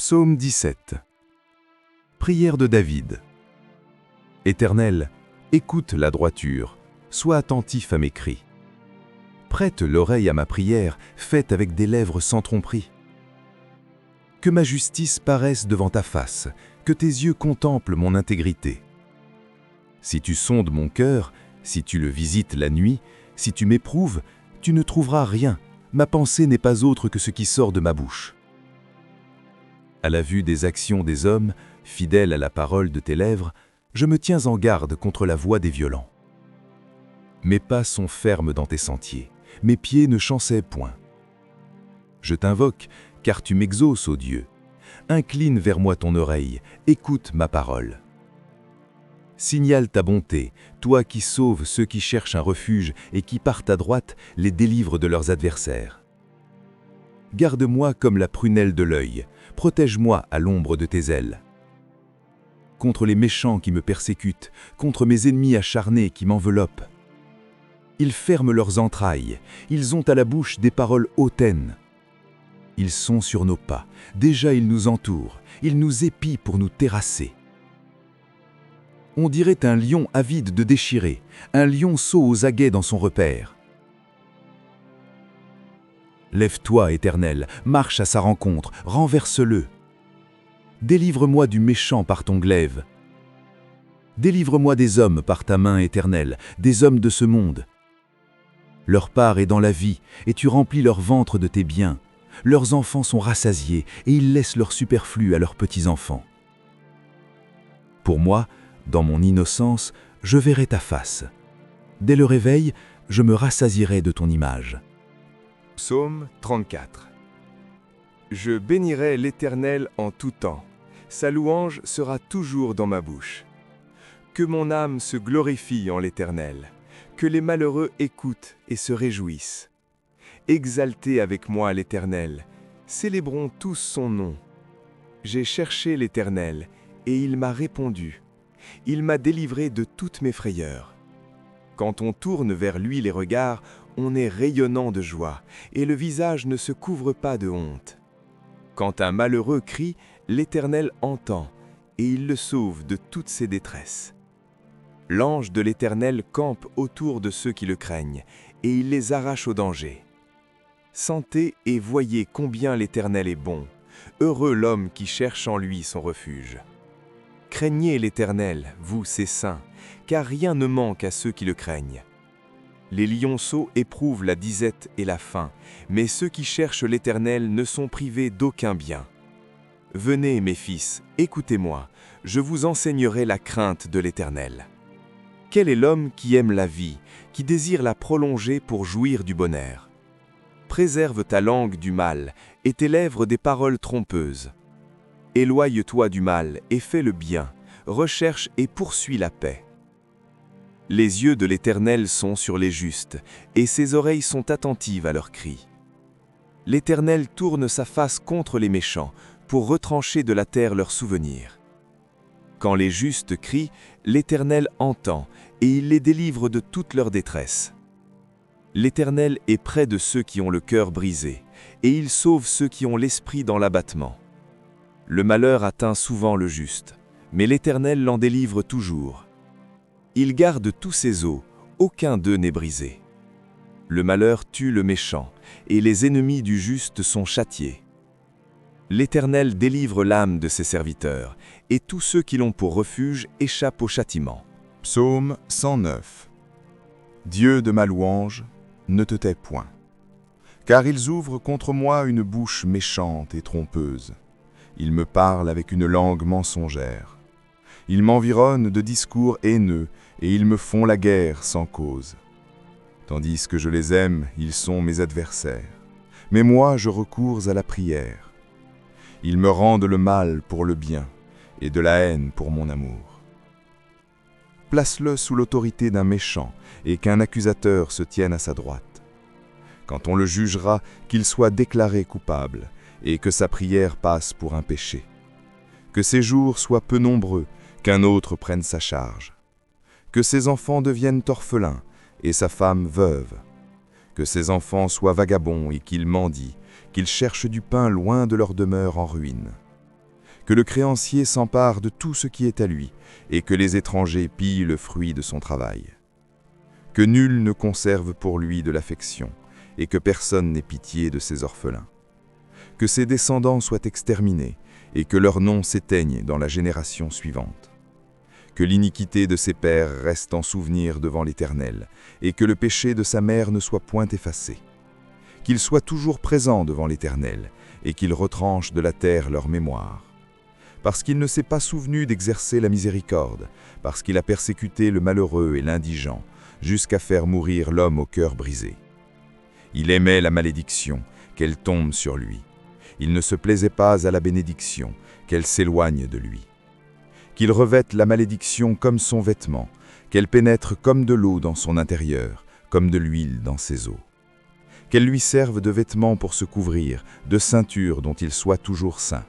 Psaume 17. Prière de David. Éternel, écoute la droiture, sois attentif à mes cris. Prête l'oreille à ma prière, faite avec des lèvres sans tromperie. Que ma justice paraisse devant ta face, que tes yeux contemplent mon intégrité. Si tu sondes mon cœur, si tu le visites la nuit, si tu m'éprouves, tu ne trouveras rien, ma pensée n'est pas autre que ce qui sort de ma bouche. À la vue des actions des hommes, fidèle à la parole de tes lèvres, je me tiens en garde contre la voix des violents. Mes pas sont fermes dans tes sentiers, mes pieds ne chanceient point. Je t'invoque, car tu m'exauces, ô Dieu. Incline vers moi ton oreille, écoute ma parole. Signale ta bonté, toi qui sauves ceux qui cherchent un refuge et qui par ta droite les délivres de leurs adversaires. Garde-moi comme la prunelle de l'œil, protège-moi à l'ombre de tes ailes. Contre les méchants qui me persécutent, contre mes ennemis acharnés qui m'enveloppent. Ils ferment leurs entrailles, ils ont à la bouche des paroles hautaines. Ils sont sur nos pas, déjà ils nous entourent, ils nous épient pour nous terrasser. On dirait un lion avide de déchirer, un lionceau aux aguets dans son repère. Lève-toi, Éternel, marche à sa rencontre, renverse-le. Délivre-moi du méchant par ton glaive. Délivre-moi des hommes par ta main éternelle, des hommes de ce monde. Leur part est dans la vie, et tu remplis leur ventre de tes biens. Leurs enfants sont rassasiés, et ils laissent leur superflu à leurs petits-enfants. Pour moi, dans mon innocence, je verrai ta face. Dès le réveil, je me rassasierai de ton image. Psaume 34. Je bénirai l'Éternel en tout temps. Sa louange sera toujours dans ma bouche. Que mon âme se glorifie en l'Éternel. Que les malheureux écoutent et se réjouissent. Exaltez avec moi l'Éternel. Célébrons tous son nom. J'ai cherché l'Éternel, et il m'a répondu. Il m'a délivré de toutes mes frayeurs. Quand on tourne vers lui les regards, on est rayonnant de joie, et le visage ne se couvre pas de honte. Quand un malheureux crie, l'Éternel entend, et il le sauve de toutes ses détresses. L'ange de l'Éternel campe autour de ceux qui le craignent, et il les arrache au danger. Sentez et voyez combien l'Éternel est bon. Heureux l'homme qui cherche en lui son refuge. Craignez l'Éternel, vous ses saints, car rien ne manque à ceux qui le craignent. Les lionceaux éprouvent la disette et la faim, mais ceux qui cherchent l'Éternel ne sont privés d'aucun bien. Venez, mes fils, écoutez-moi, je vous enseignerai la crainte de l'Éternel. Quel est l'homme qui aime la vie, qui désire la prolonger pour jouir du bonheur? Préserve ta langue du mal et tes lèvres des paroles trompeuses. Éloigne-toi du mal et fais le bien, recherche et poursuis la paix. Les yeux de l'Éternel sont sur les justes, et ses oreilles sont attentives à leurs cris. L'Éternel tourne sa face contre les méchants, pour retrancher de la terre leurs souvenirs. Quand les justes crient, l'Éternel entend, et il les délivre de toute leur détresse. L'Éternel est près de ceux qui ont le cœur brisé, et il sauve ceux qui ont l'esprit dans l'abattement. Le malheur atteint souvent le juste, mais l'Éternel l'en délivre toujours. Il garde tous ses os, aucun d'eux n'est brisé. Le malheur tue le méchant, et les ennemis du juste sont châtiés. L'Éternel délivre l'âme de ses serviteurs, et tous ceux qui l'ont pour refuge échappent au châtiment. Psaume 109. Dieu de ma louange, ne te tais point. Car ils ouvrent contre moi une bouche méchante et trompeuse. Ils me parlent avec une langue mensongère. Ils m'environnent de discours haineux, et ils me font la guerre sans cause. Tandis que je les aime, ils sont mes adversaires. Mais moi, je recours à la prière. Ils me rendent le mal pour le bien, et de la haine pour mon amour. Place-le sous l'autorité d'un méchant, et qu'un accusateur se tienne à sa droite. Quand on le jugera, qu'il soit déclaré coupable, et que sa prière passe pour un péché. Que ses jours soient peu nombreux, qu'un autre prenne sa charge. Que ses enfants deviennent orphelins, et sa femme veuve. Que ses enfants soient vagabonds et qu'ils mendient, qu'ils cherchent du pain loin de leur demeure en ruine. Que le créancier s'empare de tout ce qui est à lui, et que les étrangers pillent le fruit de son travail. Que nul ne conserve pour lui de l'affection, et que personne n'ait pitié de ses orphelins. Que ses descendants soient exterminés, et que leur nom s'éteigne dans la génération suivante. Que l'iniquité de ses pères reste en souvenir devant l'Éternel, et que le péché de sa mère ne soit point effacé. Qu'il soit toujours présent devant l'Éternel, et qu'il retranche de la terre leur mémoire. Parce qu'il ne s'est pas souvenu d'exercer la miséricorde, parce qu'il a persécuté le malheureux et l'indigent, jusqu'à faire mourir l'homme au cœur brisé. Il aimait la malédiction, qu'elle tombe sur lui. Il ne se plaisait pas à la bénédiction, qu'elle s'éloigne de lui. Qu'il revête la malédiction comme son vêtement, qu'elle pénètre comme de l'eau dans son intérieur, comme de l'huile dans ses os. Qu'elle lui serve de vêtement pour se couvrir, de ceinture dont il soit toujours saint.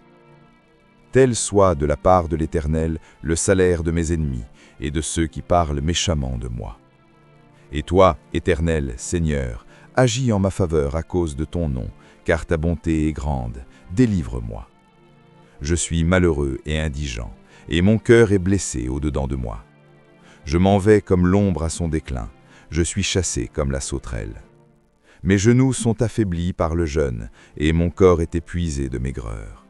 Tel soit de la part de l'Éternel le salaire de mes ennemis et de ceux qui parlent méchamment de moi. Et toi, Éternel, Seigneur, agis en ma faveur à cause de ton nom, car ta bonté est grande, délivre-moi. Je suis malheureux et indigent, et mon cœur est blessé au-dedans de moi. Je m'en vais comme l'ombre à son déclin, je suis chassé comme la sauterelle. Mes genoux sont affaiblis par le jeûne, et mon corps est épuisé de maigreur.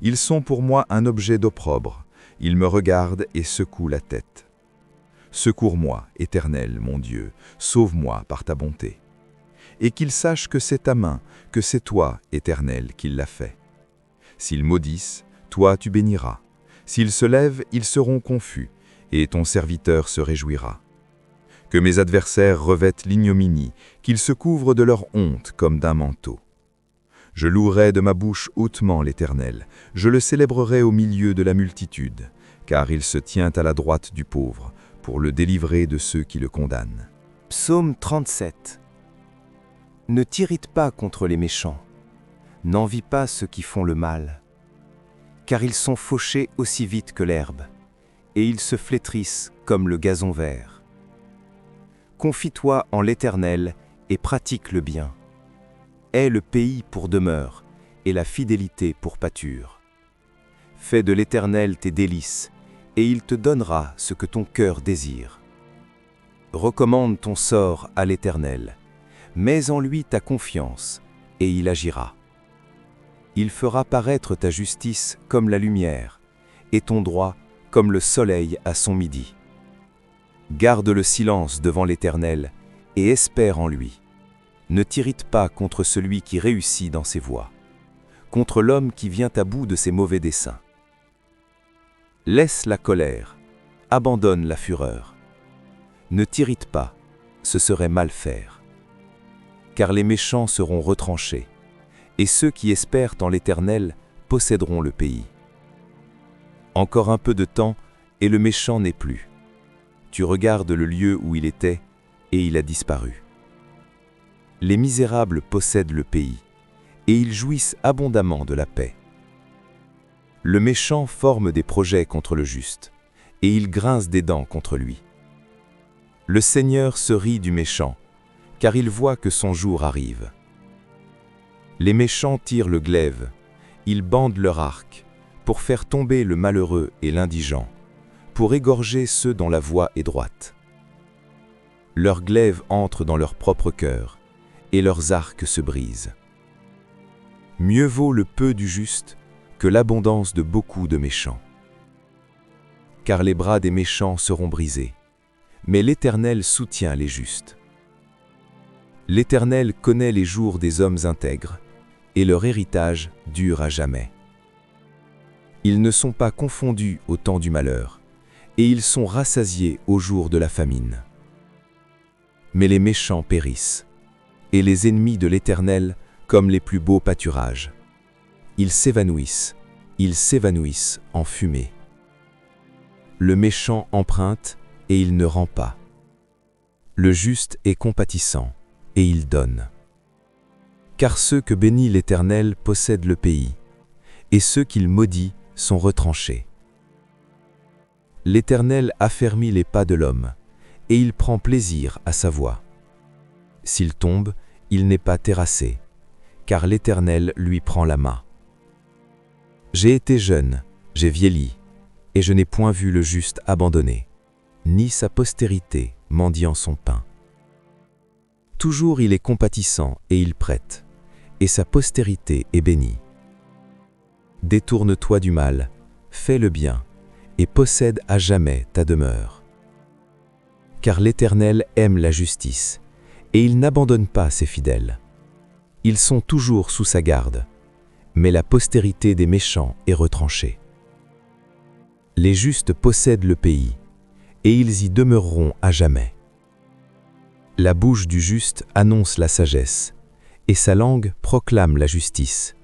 Ils sont pour moi un objet d'opprobre, ils me regardent et secouent la tête. Secours-moi, Éternel, mon Dieu, sauve-moi par ta bonté. Et qu'ils sachent que c'est ta main, que c'est toi, Éternel, qui l'a fait. S'ils maudissent, toi tu béniras. S'ils se lèvent, ils seront confus, et ton serviteur se réjouira. Que mes adversaires revêtent l'ignominie, qu'ils se couvrent de leur honte comme d'un manteau. Je louerai de ma bouche hautement l'Éternel, je le célébrerai au milieu de la multitude, car il se tient à la droite du pauvre, pour le délivrer de ceux qui le condamnent. Psaume 37. Ne t'irrite pas contre les méchants, n'envie pas ceux qui font le mal, car ils sont fauchés aussi vite que l'herbe, et ils se flétrissent comme le gazon vert. Confie-toi en l'Éternel et pratique le bien. Aie le pays pour demeure et la fidélité pour pâture. Fais de l'Éternel tes délices, et il te donnera ce que ton cœur désire. Recommande ton sort à l'Éternel, mets en lui ta confiance, et il agira. Il fera paraître ta justice comme la lumière, et ton droit comme le soleil à son midi. Garde le silence devant l'Éternel, et espère en lui. Ne t'irrite pas contre celui qui réussit dans ses voies, contre l'homme qui vient à bout de ses mauvais desseins. Laisse la colère, abandonne la fureur. Ne t'irrite pas, ce serait mal faire. Car les méchants seront retranchés, et ceux qui espèrent en l'Éternel posséderont le pays. Encore un peu de temps, et le méchant n'est plus. Tu regardes le lieu où il était, et il a disparu. Les misérables possèdent le pays, et ils jouissent abondamment de la paix. Le méchant forme des projets contre le juste, et il grince des dents contre lui. Le Seigneur se rit du méchant, car il voit que son jour arrive. Les méchants tirent le glaive, ils bandent leur arc, pour faire tomber le malheureux et l'indigent, pour égorger ceux dont la voie est droite. Leurs glaives entrent dans leur propre cœur, et leurs arcs se brisent. Mieux vaut le peu du juste que l'abondance de beaucoup de méchants. Car les bras des méchants seront brisés, mais l'Éternel soutient les justes. L'Éternel connaît les jours des hommes intègres, et leur héritage dure à jamais. Ils ne sont pas confondus au temps du malheur, et ils sont rassasiés au jour de la famine. Mais les méchants périssent, et les ennemis de l'Éternel comme les plus beaux pâturages. Ils s'évanouissent en fumée. Le méchant emprunte, et il ne rend pas. Le juste est compatissant, et il donne. Car ceux que bénit l'Éternel possèdent le pays, et ceux qu'il maudit sont retranchés. L'Éternel affermit les pas de l'homme, et il prend plaisir à sa voie. S'il tombe, il n'est pas terrassé, car l'Éternel lui prend la main. J'ai été jeune, j'ai vieilli, et je n'ai point vu le juste abandonné, ni sa postérité mendiant son pain. Toujours il est compatissant et il prête, et sa postérité est bénie. Détourne-toi du mal, fais le bien, et possède à jamais ta demeure. Car l'Éternel aime la justice, et il n'abandonne pas ses fidèles. Ils sont toujours sous sa garde, mais la postérité des méchants est retranchée. Les justes possèdent le pays, et ils y demeureront à jamais. La bouche du juste annonce la sagesse, et sa langue proclame la justice.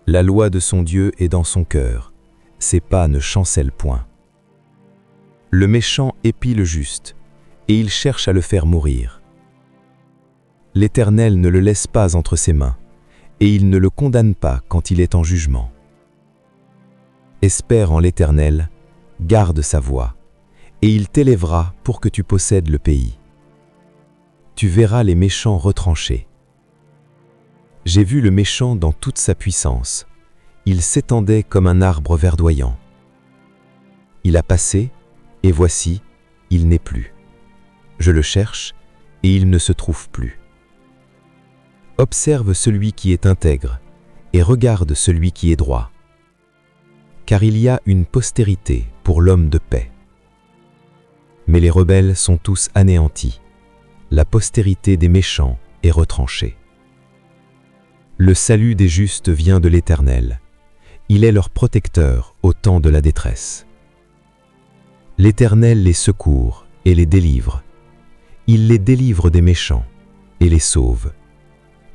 La loi de son Dieu est dans son cœur, ses pas ne chancellent point. Le méchant épie le juste, et il cherche à le faire mourir. L'Éternel ne le laisse pas entre ses mains, et il ne le condamne pas quand il est en jugement. Espère en l'Éternel, garde sa voie, et il t'élèvera pour que tu possèdes le pays. Tu verras les méchants retranchés. J'ai vu le méchant dans toute sa puissance. Il s'étendait comme un arbre verdoyant. Il a passé, et voici, il n'est plus. Je le cherche, et il ne se trouve plus. Observe celui qui est intègre, et regarde celui qui est droit. Car il y a une postérité pour l'homme de paix. Mais les rebelles sont tous anéantis. La postérité des méchants est retranchée. Le salut des justes vient de l'Éternel. Il est leur protecteur au temps de la détresse. L'Éternel les secourt et les délivre. Il les délivre des méchants et les sauve,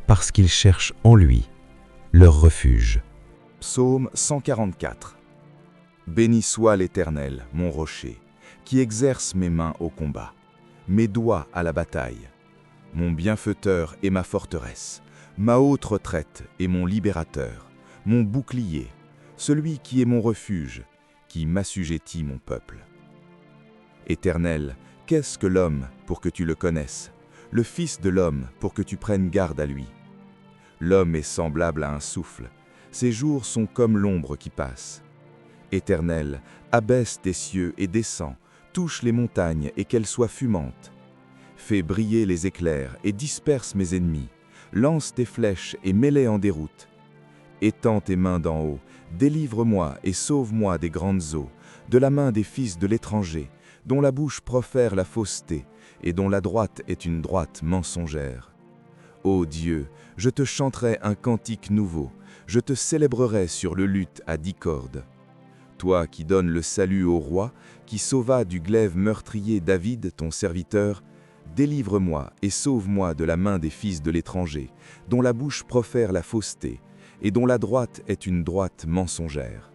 parce qu'ils cherchent en lui leur refuge. Psaume 144. Béni soit l'Éternel, mon rocher, qui exerce mes mains au combat, mes doigts à la bataille, mon bienfaiteur et ma forteresse, ma haute retraite et mon libérateur, mon bouclier, celui qui est mon refuge, qui m'assujettit mon peuple. Éternel, qu'est-ce que l'homme pour que tu le connaisses, le Fils de l'homme pour que tu prennes garde à lui? L'homme est semblable à un souffle, ses jours sont comme l'ombre qui passe. Éternel, abaisse tes cieux et descends, touche les montagnes et qu'elles soient fumantes. Fais briller les éclairs et disperse mes ennemis, lance tes flèches et mets-les en déroute. Étends tes mains d'en haut, délivre-moi et sauve-moi des grandes eaux, de la main des fils de l'étranger, dont la bouche profère la fausseté, et dont la droite est une droite mensongère. Ô Dieu, je te chanterai un cantique nouveau, je te célébrerai sur le luth à 10 cordes. Toi qui donnes le salut au roi, qui sauva du glaive meurtrier David, ton serviteur, délivre-moi et sauve-moi de la main des fils de l'étranger, dont la bouche profère la fausseté, et dont la droite est une droite mensongère.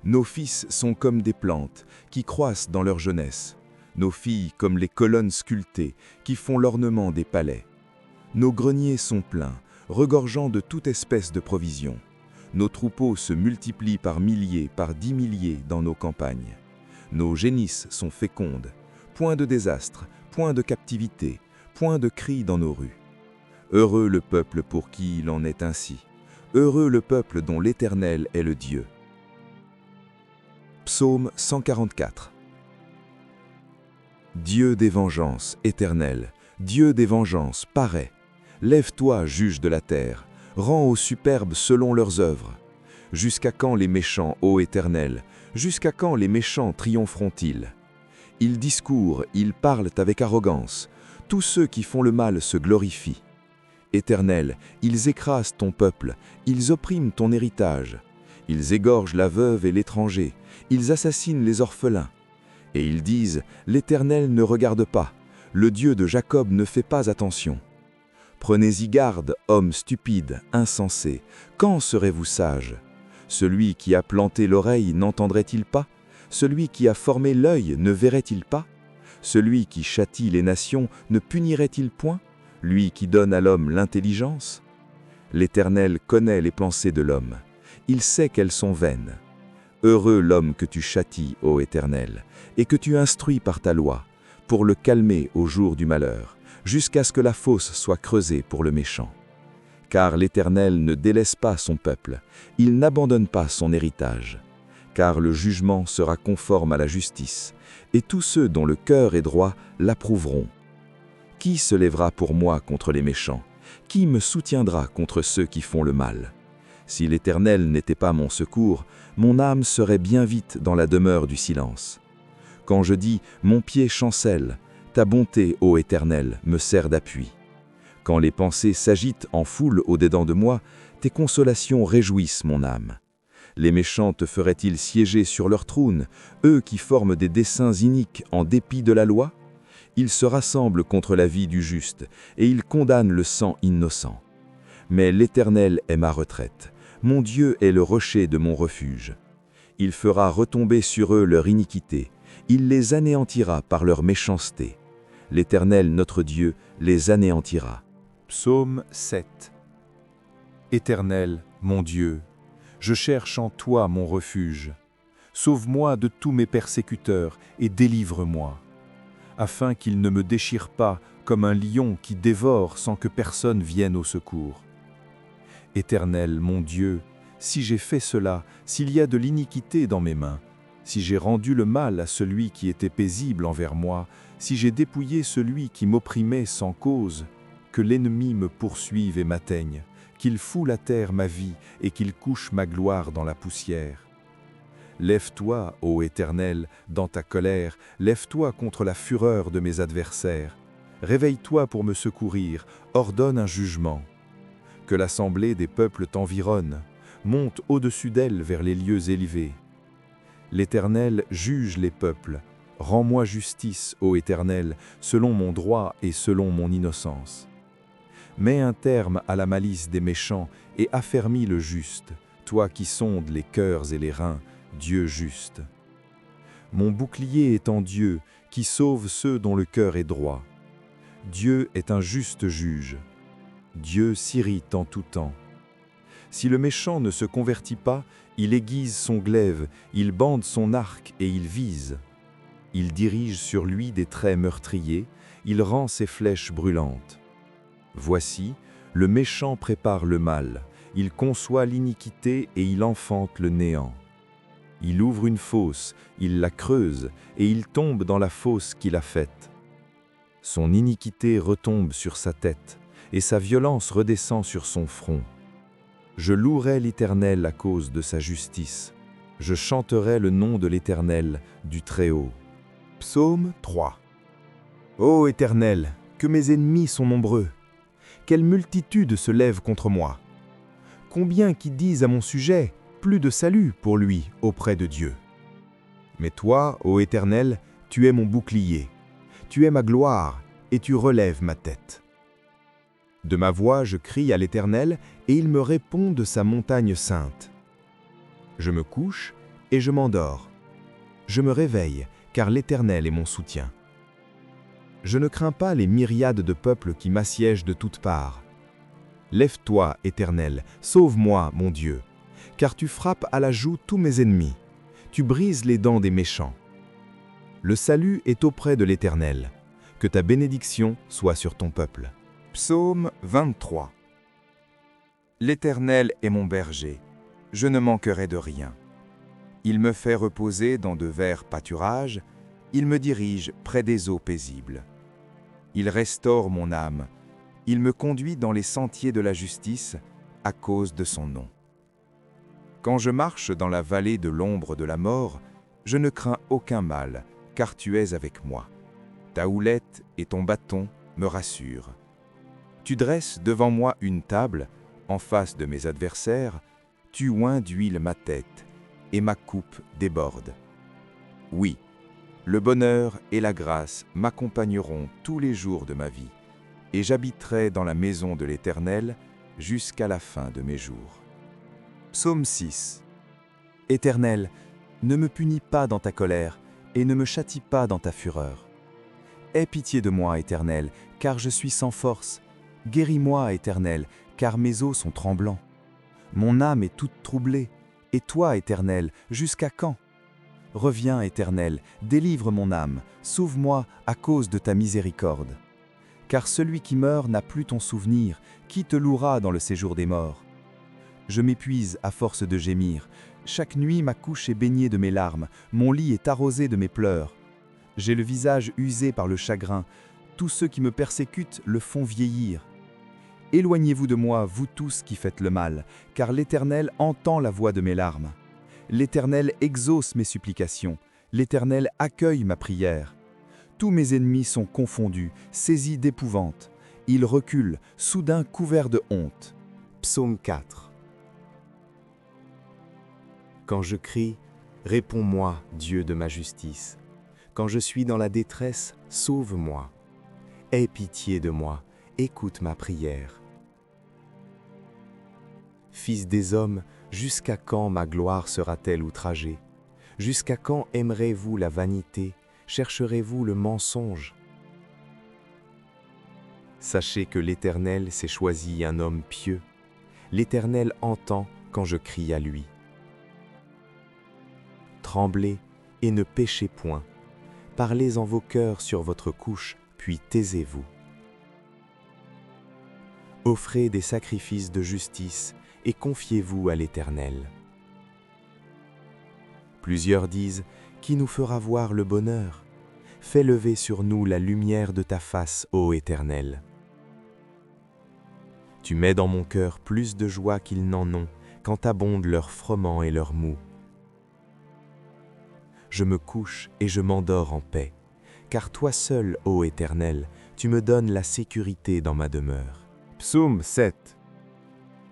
Nos fils sont comme des plantes, qui croissent dans leur jeunesse, nos filles comme les colonnes sculptées, qui font l'ornement des palais. Nos greniers sont pleins, regorgeant de toute espèce de provisions. Nos troupeaux se multiplient par milliers, par 10 milliers dans nos campagnes. Nos génisses sont fécondes, point de désastre, point de captivité, point de cris dans nos rues. Heureux le peuple pour qui il en est ainsi. Heureux le peuple dont l'Éternel est le Dieu. Psaume 144. Dieu des vengeances, Éternel, Dieu des vengeances, parais. Lève-toi, juge de la terre, rends aux superbes selon leurs œuvres. Jusqu'à quand les méchants, ô Éternel, jusqu'à quand les méchants triompheront-ils? Ils discourent, ils parlent avec arrogance, tous ceux qui font le mal se glorifient. Éternel, ils écrasent ton peuple, ils oppriment ton héritage. Ils égorgent la veuve et l'étranger, ils assassinent les orphelins. Et ils disent, l'Éternel ne regarde pas, le Dieu de Jacob ne fait pas attention. Prenez-y garde, hommes stupides, insensés, quand serez-vous sages? Celui qui a planté l'oreille n'entendrait-il pas? Celui qui a formé l'œil ne verrait-il pas? Celui qui châtie les nations ne punirait-il point? Lui qui donne à l'homme l'intelligence? L'Éternel connaît les pensées de l'homme. Il sait qu'elles sont vaines. Heureux l'homme que tu châties, ô Éternel, et que tu instruis par ta loi, pour le calmer au jour du malheur, jusqu'à ce que la fosse soit creusée pour le méchant. car l'Éternel ne délaisse pas son peuple, il n'abandonne pas son héritage. Car le jugement sera conforme à la justice, et tous ceux dont le cœur est droit l'approuveront. Qui se lèvera pour moi contre les méchants? Qui me soutiendra contre ceux qui font le mal? Si l'Éternel n'était pas mon secours, mon âme serait bien vite dans la demeure du silence. Quand je dis « mon pied chancelle », ta bonté, ô Éternel, me sert d'appui. Quand les pensées s'agitent en foule au-dedans de moi, tes consolations réjouissent mon âme. Les méchants te feraient-ils siéger sur leur trône, eux qui forment des desseins iniques en dépit de la loi? Ils se rassemblent contre la vie du juste, et ils condamnent le sang innocent. Mais l'Éternel est ma retraite, mon Dieu est le rocher de mon refuge. Il fera retomber sur eux leur iniquité, il les anéantira par leur méchanceté. L'Éternel, notre Dieu, les anéantira. Psaume 7. Éternel, mon Dieu, je cherche en toi mon refuge. Sauve-moi de tous mes persécuteurs et délivre-moi, afin qu'ils ne me déchirent pas comme un lion qui dévore sans que personne vienne au secours. Éternel, mon Dieu, si j'ai fait cela, s'il y a de l'iniquité dans mes mains, si j'ai rendu le mal à celui qui était paisible envers moi, si j'ai dépouillé celui qui m'opprimait sans cause, que l'ennemi me poursuive et m'atteigne, qu'il foule à terre ma vie et qu'il couche ma gloire dans la poussière. Lève-toi, ô Éternel, dans ta colère, lève-toi contre la fureur de mes adversaires. Réveille-toi pour me secourir, ordonne un jugement. Que l'assemblée des peuples t'environne, monte au-dessus d'elle vers les lieux élevés. L'Éternel juge les peuples. Rends-moi justice, ô Éternel, selon mon droit et selon mon innocence. Mets un terme à la malice des méchants et affermis le juste, toi qui sondes les cœurs et les reins, Dieu juste. Mon bouclier est en Dieu, qui sauve ceux dont le cœur est droit. Dieu est un juste juge. Dieu s'irrite en tout temps. Si le méchant ne se convertit pas, il aiguise son glaive, il bande son arc et il vise. Il dirige sur lui des traits meurtriers, il rend ses flèches brûlantes. Voici, le méchant prépare le mal, il conçoit l'iniquité et il enfante le néant. Il ouvre une fosse, il la creuse, et il tombe dans la fosse qu'il a faite. Son iniquité retombe sur sa tête, et sa violence redescend sur son front. Je louerai l'Éternel à cause de sa justice. Je chanterai le nom de l'Éternel, du Très-Haut. Psaume 3. Ô Éternel, que mes ennemis sont nombreux! Quelle multitude se lève contre moi! Combien qui disent à mon sujet, plus de salut pour lui auprès de Dieu. Mais toi, ô Éternel, tu es mon bouclier, tu es ma gloire, et tu relèves ma tête. De ma voix je crie à l'Éternel, et il me répond de sa montagne sainte. Je me couche, et je m'endors. Je me réveille, car l'Éternel est mon soutien. Je ne crains pas les myriades de peuples qui m'assiègent de toutes parts. Lève-toi, Éternel, sauve-moi, mon Dieu, car tu frappes à la joue tous mes ennemis, tu brises les dents des méchants. Le salut est auprès de l'Éternel, que ta bénédiction soit sur ton peuple. Psaume 23. L'Éternel est mon berger, je ne manquerai de rien. Il me fait reposer dans de verts pâturages, il me dirige près des eaux paisibles. Il restaure mon âme, il me conduit dans les sentiers de la justice à cause de son nom. Quand je marche dans la vallée de l'ombre de la mort, je ne crains aucun mal, car tu es avec moi. Ta houlette et ton bâton me rassurent. Tu dresses devant moi une table, en face de mes adversaires, tu oins d'huile ma tête, et ma coupe déborde. Oui, le bonheur et la grâce m'accompagneront tous les jours de ma vie, et j'habiterai dans la maison de l'Éternel jusqu'à la fin de mes jours. Psaume 6. Éternel, ne me punis pas dans ta colère, et ne me châtie pas dans ta fureur. Aie pitié de moi, Éternel, car je suis sans force. Guéris-moi, Éternel, car mes os sont tremblants. Mon âme est toute troublée. Et toi, Éternel, jusqu'à quand? Reviens, Éternel, délivre mon âme, sauve-moi à cause de ta miséricorde. Car celui qui meurt n'a plus ton souvenir, qui te louera dans le séjour des morts? Je m'épuise à force de gémir. Chaque nuit ma couche est baignée de mes larmes, mon lit est arrosé de mes pleurs. J'ai le visage usé par le chagrin, tous ceux qui me persécutent le font vieillir. Éloignez-vous de moi, vous tous qui faites le mal, car l'Éternel entend la voix de mes larmes. L'Éternel exauce mes supplications, l'Éternel accueille ma prière. Tous mes ennemis sont confondus, saisis d'épouvante. Ils reculent, soudain couverts de honte. Psaume 4. Quand je crie, réponds-moi, Dieu de ma justice. Quand je suis dans la détresse, sauve-moi. Aie pitié de moi, écoute ma prière. Fils des hommes, jusqu'à quand ma gloire sera-t-elle outragée? Jusqu'à quand aimerez-vous la vanité? Chercherez-vous le mensonge? Sachez que l'Éternel s'est choisi un homme pieux. L'Éternel entend quand je crie à lui. Tremblez et ne péchez point. Parlez en vos cœurs sur votre couche, puis taisez-vous. Offrez des sacrifices de justice et confiez-vous à l'Éternel. Plusieurs disent, qui nous fera voir le bonheur? Fais lever sur nous la lumière de ta face, ô Éternel. Tu mets dans mon cœur plus de joie qu'ils n'en ont, quand abondent leurs froment et leurs mou. Je me couche et je m'endors en paix, car toi seul, ô Éternel, tu me donnes la sécurité dans ma demeure. Psaume 7.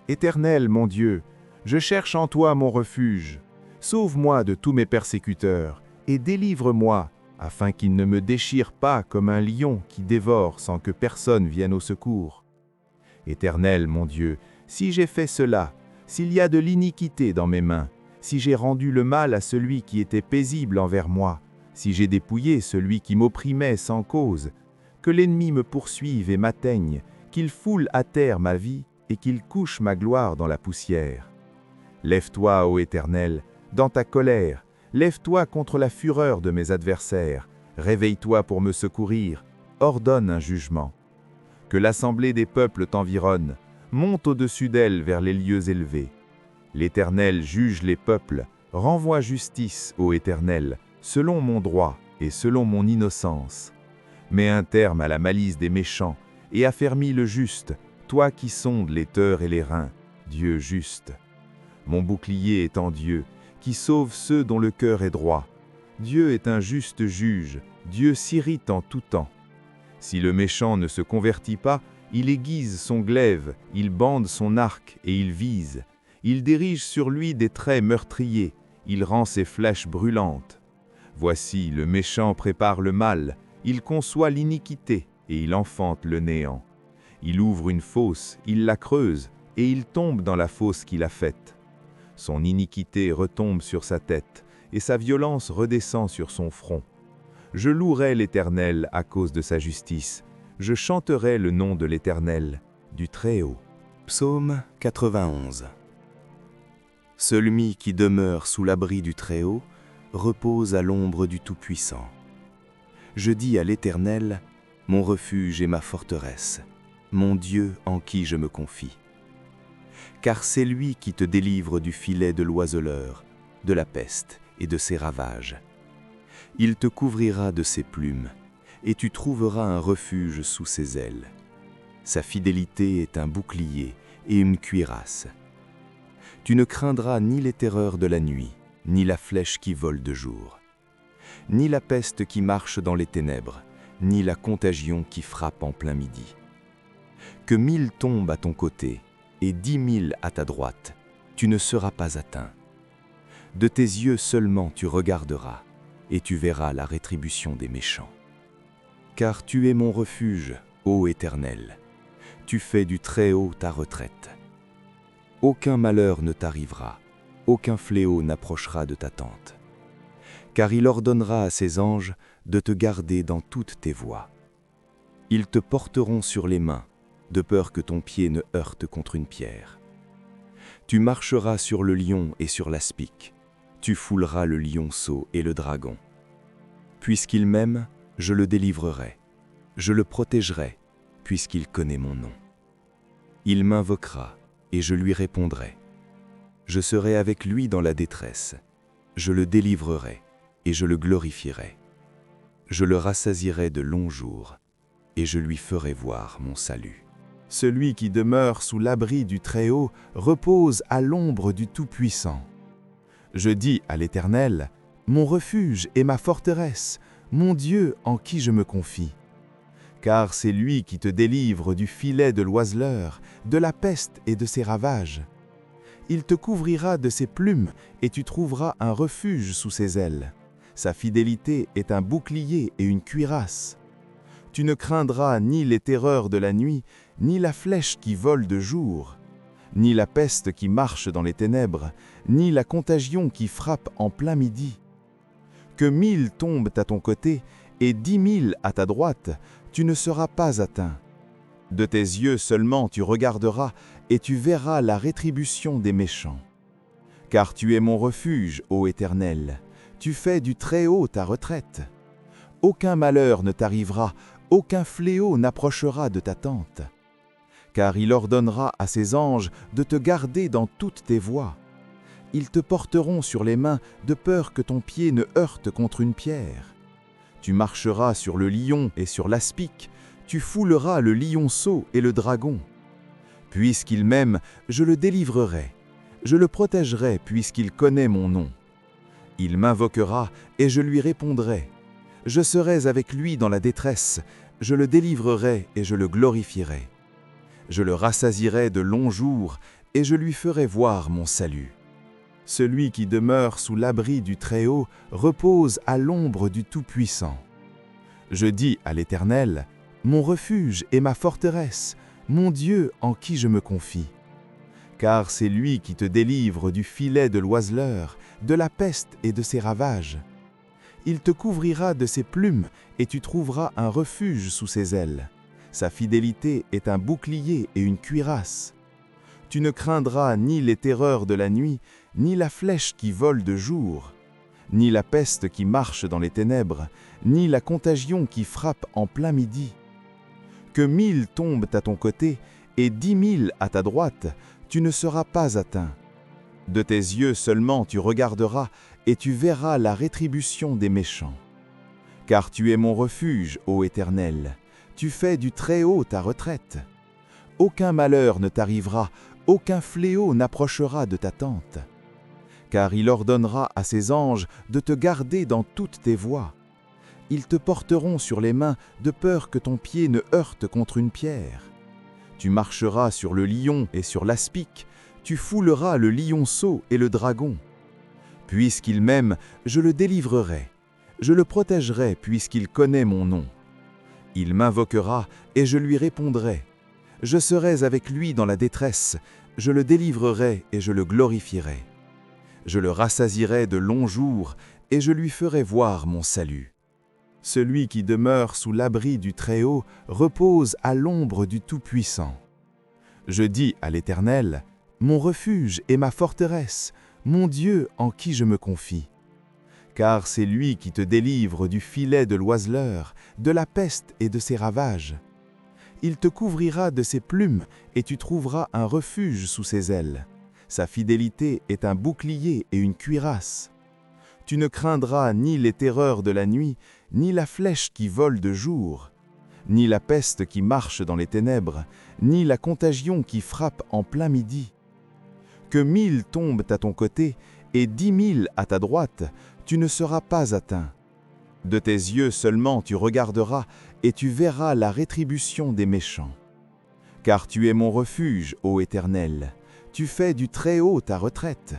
Éternel, mon Dieu, je cherche en toi mon refuge. Sauve-moi de tous mes persécuteurs et délivre-moi, afin qu'ils ne me déchirent pas comme un lion qui dévore sans que personne vienne au secours. Éternel, mon Dieu, si j'ai fait cela, s'il y a de l'iniquité dans mes mains, si j'ai rendu le mal à celui qui était paisible envers moi, si j'ai dépouillé celui qui m'opprimait sans cause, que l'ennemi me poursuive et m'atteigne, qu'il foule à terre ma vie et qu'il couche ma gloire dans la poussière. Lève-toi, ô Éternel, dans ta colère, lève-toi contre la fureur de mes adversaires, réveille-toi pour me secourir, ordonne un jugement. Que l'assemblée des peuples t'environne, monte au-dessus d'elle vers les lieux élevés. L'Éternel juge les peuples, renvoie justice, ô Éternel, selon mon droit et selon mon innocence. Mets un terme à la malice des méchants et affermis le juste, toi qui sondes les teurs et les reins, Dieu juste. Mon bouclier est en Dieu, qui sauve ceux dont le cœur est droit. Dieu est un juste juge, Dieu s'irrite en tout temps. Si le méchant ne se convertit pas, il aiguise son glaive, il bande son arc et il vise. Il dirige sur lui des traits meurtriers, il rend ses flèches brûlantes. Voici, le méchant prépare le mal, il conçoit l'iniquité et il enfante le néant. Il ouvre une fosse, il la creuse, et il tombe dans la fosse qu'il a faite. Son iniquité retombe sur sa tête, et sa violence redescend sur son front. Je louerai l'Éternel à cause de sa justice, je chanterai le nom de l'Éternel, du Très-Haut. Psaume 91. Celui qui demeure sous l'abri du Très-Haut repose à l'ombre du Tout-Puissant. Je dis à l'Éternel, mon refuge et ma forteresse, mon Dieu en qui je me confie. Car c'est lui qui te délivre du filet de l'oiseleur, de la peste et de ses ravages. Il te couvrira de ses plumes, et tu trouveras un refuge sous ses ailes. Sa fidélité est un bouclier et une cuirasse. Tu ne craindras ni les terreurs de la nuit, ni la flèche qui vole de jour, ni la peste qui marche dans les ténèbres, ni la contagion qui frappe en plein midi. Que 1000 tombent à ton côté et 10 000 à ta droite, tu ne seras pas atteint. De tes yeux seulement tu regarderas, et tu verras la rétribution des méchants. Car tu es mon refuge, ô Éternel, tu fais du Très-Haut ta retraite. Aucun malheur ne t'arrivera, aucun fléau n'approchera de ta tente. Car il ordonnera à ses anges de te garder dans toutes tes voies. Ils te porteront sur les mains, de peur que ton pied ne heurte contre une pierre. Tu marcheras sur le lion et sur l'aspic, tu fouleras le lionceau et le dragon. Puisqu'il m'aime, je le délivrerai, je le protégerai, puisqu'il connaît mon nom. Il m'invoquera, et je lui répondrai. Je serai avec lui dans la détresse. Je le délivrerai, et je le glorifierai. Je le rassasierai de longs jours, et je lui ferai voir mon salut. Celui qui demeure sous l'abri du Très-Haut repose à l'ombre du Tout-Puissant. Je dis à l'Éternel, mon refuge et ma forteresse, mon Dieu en qui je me confie. Car c'est lui qui te délivre du filet de l'oiseleur, de la peste et de ses ravages. Il te couvrira de ses plumes et tu trouveras un refuge sous ses ailes. Sa fidélité est un bouclier et une cuirasse. Tu ne craindras ni les terreurs de la nuit, ni la flèche qui vole de jour, ni la peste qui marche dans les ténèbres, ni la contagion qui frappe en plein midi. Que 1000 tombent à ton côté et 10 000 à ta droite, tu ne seras pas atteint. De tes yeux seulement tu regarderas et tu verras la rétribution des méchants. Car tu es mon refuge, ô Éternel, tu fais du Très-Haut ta retraite. Aucun malheur ne t'arrivera, aucun fléau n'approchera de ta tente. Car il ordonnera à ses anges de te garder dans toutes tes voies. Ils te porteront sur les mains de peur que ton pied ne heurte contre une pierre. Tu marcheras sur le lion et sur l'aspic, tu fouleras le lionceau et le dragon. Puisqu'il m'aime, je le délivrerai. Je le protégerai puisqu'il connaît mon nom. Il m'invoquera et je lui répondrai. Je serai avec lui dans la détresse, je le délivrerai et je le glorifierai. Je le rassasierai de longs jours et je lui ferai voir mon salut. Celui qui demeure sous l'abri du Très-Haut repose à l'ombre du Tout-Puissant. Je dis à l'Éternel, mon refuge et ma forteresse, mon Dieu en qui je me confie. Car c'est lui qui te délivre du filet de l'oiseleur, de la peste et de ses ravages. Il te couvrira de ses plumes et tu trouveras un refuge sous ses ailes. Sa fidélité est un bouclier et une cuirasse. Tu ne craindras ni les terreurs de la nuit, ni la flèche qui vole de jour, ni la peste qui marche dans les ténèbres, ni la contagion qui frappe en plein midi. Que 1000 tombent à ton côté et 10 000 à ta droite, tu ne seras pas atteint. De tes yeux seulement tu regarderas et tu verras la rétribution des méchants. Car tu es mon refuge, ô Éternel, tu fais du Très-Haut ta retraite. Aucun malheur ne t'arrivera, aucun fléau n'approchera de ta tente. Car il ordonnera à ses anges de te garder dans toutes tes voies. Ils te porteront sur les mains de peur que ton pied ne heurte contre une pierre. Tu marcheras sur le lion et sur l'aspic, tu fouleras le lionceau et le dragon. Puisqu'il m'aime, je le délivrerai. Je le protégerai puisqu'il connaît mon nom. Il m'invoquera et je lui répondrai. Je serai avec lui dans la détresse, je le délivrerai et je le glorifierai. Je le rassasierai de longs jours et je lui ferai voir mon salut. Celui qui demeure sous l'abri du Très-Haut repose à l'ombre du Tout-Puissant. Je dis à l'Éternel, mon refuge et ma forteresse, mon Dieu en qui je me confie. Car c'est lui qui te délivre du filet de l'oiseleur, de la peste et de ses ravages. Il te couvrira de ses plumes et tu trouveras un refuge sous ses ailes. Sa fidélité est un bouclier et une cuirasse. Tu ne craindras ni les terreurs de la nuit, ni la flèche qui vole de jour, ni la peste qui marche dans les ténèbres, ni la contagion qui frappe en plein midi. Que 1000 tombent à ton côté et 10 000 à ta droite, tu ne seras pas atteint. De tes yeux seulement tu regarderas et tu verras la rétribution des méchants. Car tu es mon refuge, ô Éternel, tu fais du Très-Haut ta retraite.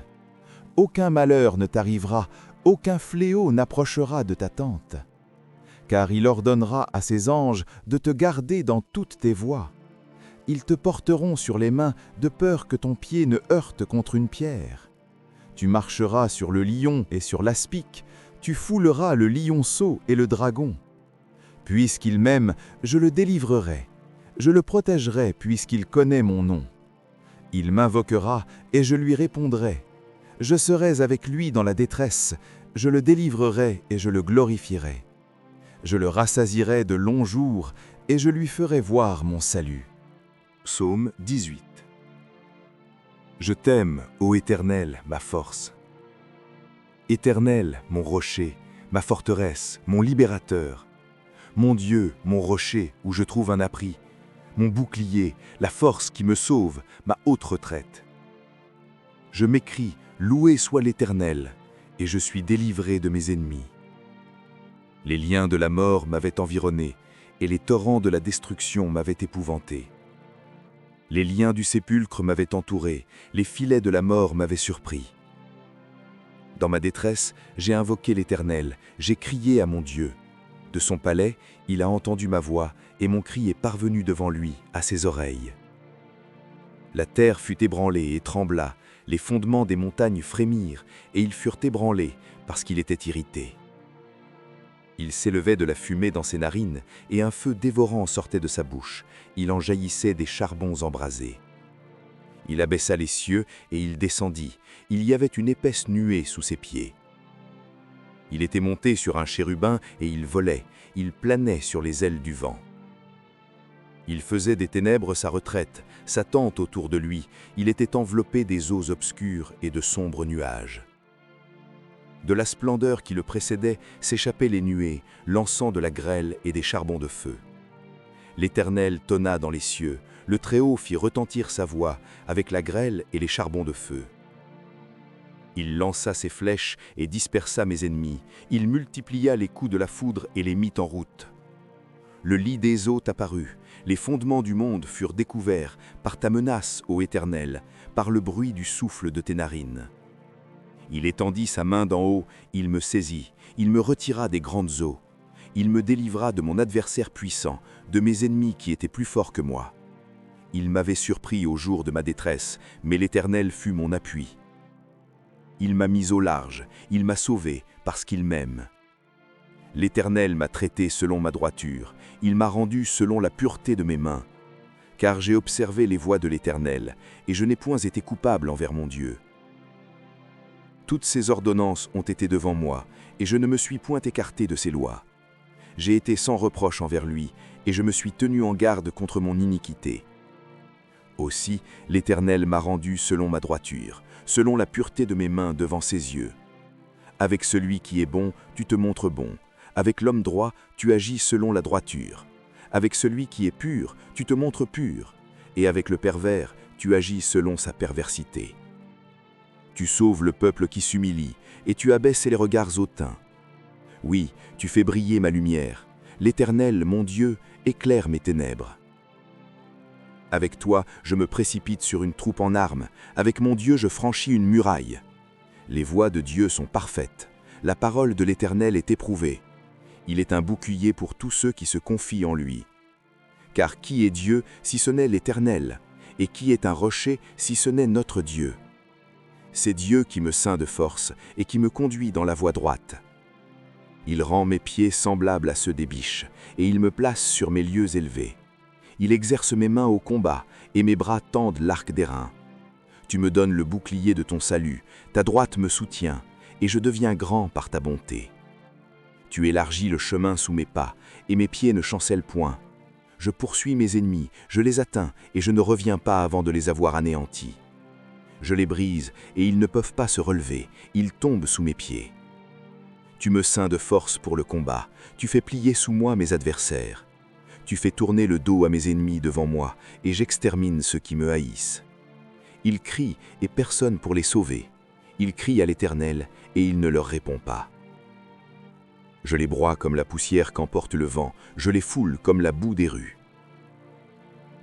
Aucun malheur ne t'arrivera, aucun fléau n'approchera de ta tente. Car il ordonnera à ses anges de te garder dans toutes tes voies. Ils te porteront sur les mains de peur que ton pied ne heurte contre une pierre. Tu marcheras sur le lion et sur l'aspic, tu fouleras le lionceau et le dragon. Puisqu'il m'aime, je le délivrerai. Je le protégerai puisqu'il connaît mon nom. Il m'invoquera et je lui répondrai. Je serai avec lui dans la détresse, je le délivrerai et je le glorifierai. Je le rassasierai de longs jours et je lui ferai voir mon salut. Psaume 18. Je t'aime, ô Éternel, ma force. Éternel, mon rocher, ma forteresse, mon libérateur. Mon Dieu, mon rocher, où je trouve un appris. Mon bouclier, la force qui me sauve, ma haute retraite. Je m'écrie, loué soit l'Éternel, et je suis délivré de mes ennemis. Les liens de la mort m'avaient environné, et les torrents de la destruction m'avaient épouvanté. Les liens du sépulcre m'avaient entouré, les filets de la mort m'avaient surpris. Dans ma détresse, j'ai invoqué l'Éternel, j'ai crié à mon Dieu. De son palais, il a entendu ma voix, et mon cri est parvenu devant lui, à ses oreilles. La terre fut ébranlée et trembla, les fondements des montagnes frémirent, et ils furent ébranlés, parce qu'il était irrité. Il s'élevait de la fumée dans ses narines, et un feu dévorant sortait de sa bouche. Il en jaillissait des charbons embrasés. Il abaissa les cieux, et il descendit. Il y avait une épaisse nuée sous ses pieds. Il était monté sur un chérubin, et il volait. Il planait sur les ailes du vent. Il faisait des ténèbres sa retraite, sa tente autour de lui. Il était enveloppé des eaux obscures et de sombres nuages. De la splendeur qui le précédait s'échappaient les nuées, lançant de la grêle et des charbons de feu. L'Éternel tonna dans les cieux, le Très-Haut fit retentir sa voix avec la grêle et les charbons de feu. Il lança ses flèches et dispersa mes ennemis, il multiplia les coups de la foudre et les mit en route. Le lit des eaux t'apparut, les fondements du monde furent découverts par ta menace, ô Éternel, par le bruit du souffle de tes narines. Il étendit sa main d'en haut, il me saisit, il me retira des grandes eaux. Il me délivra de mon adversaire puissant, de mes ennemis qui étaient plus forts que moi. Il m'avait surpris au jour de ma détresse, mais l'Éternel fut mon appui. Il m'a mis au large, il m'a sauvé, parce qu'il m'aime. L'Éternel m'a traité selon ma droiture, il m'a rendu selon la pureté de mes mains. Car j'ai observé les voies de l'Éternel, et je n'ai point été coupable envers mon Dieu. Toutes ses ordonnances ont été devant moi, et je ne me suis point écarté de ses lois. J'ai été sans reproche envers lui, et je me suis tenu en garde contre mon iniquité. Aussi, l'Éternel m'a rendu selon ma droiture, selon la pureté de mes mains devant ses yeux. Avec celui qui est bon, tu te montres bon. Avec l'homme droit, tu agis selon la droiture. Avec celui qui est pur, tu te montres pur. Et avec le pervers, tu agis selon sa perversité. Tu sauves le peuple qui s'humilie, et tu abaisses les regards hautains. Oui, tu fais briller ma lumière. L'Éternel, mon Dieu, éclaire mes ténèbres. Avec toi, je me précipite sur une troupe en armes. Avec mon Dieu, je franchis une muraille. Les voies de Dieu sont parfaites. La parole de l'Éternel est éprouvée. Il est un bouclier pour tous ceux qui se confient en lui. Car qui est Dieu si ce n'est l'Éternel? Et qui est un rocher si ce n'est notre Dieu? C'est Dieu qui me ceint de force et qui me conduit dans la voie droite. Il rend mes pieds semblables à ceux des biches, et il me place sur mes lieux élevés. Il exerce mes mains au combat, et mes bras tendent l'arc d'airain. Tu me donnes le bouclier de ton salut, ta droite me soutient, et je deviens grand par ta bonté. Tu élargis le chemin sous mes pas, et mes pieds ne chancellent point. Je poursuis mes ennemis, je les atteins, et je ne reviens pas avant de les avoir anéantis. Je les brise, et ils ne peuvent pas se relever, ils tombent sous mes pieds. Tu me ceins de force pour le combat, tu fais plier sous moi mes adversaires. Tu fais tourner le dos à mes ennemis devant moi, et j'extermine ceux qui me haïssent. Ils crient, et personne pour les sauver. Ils crient à l'Éternel, et il ne leur répond pas. Je les broie comme la poussière qu'emporte le vent, je les foule comme la boue des rues.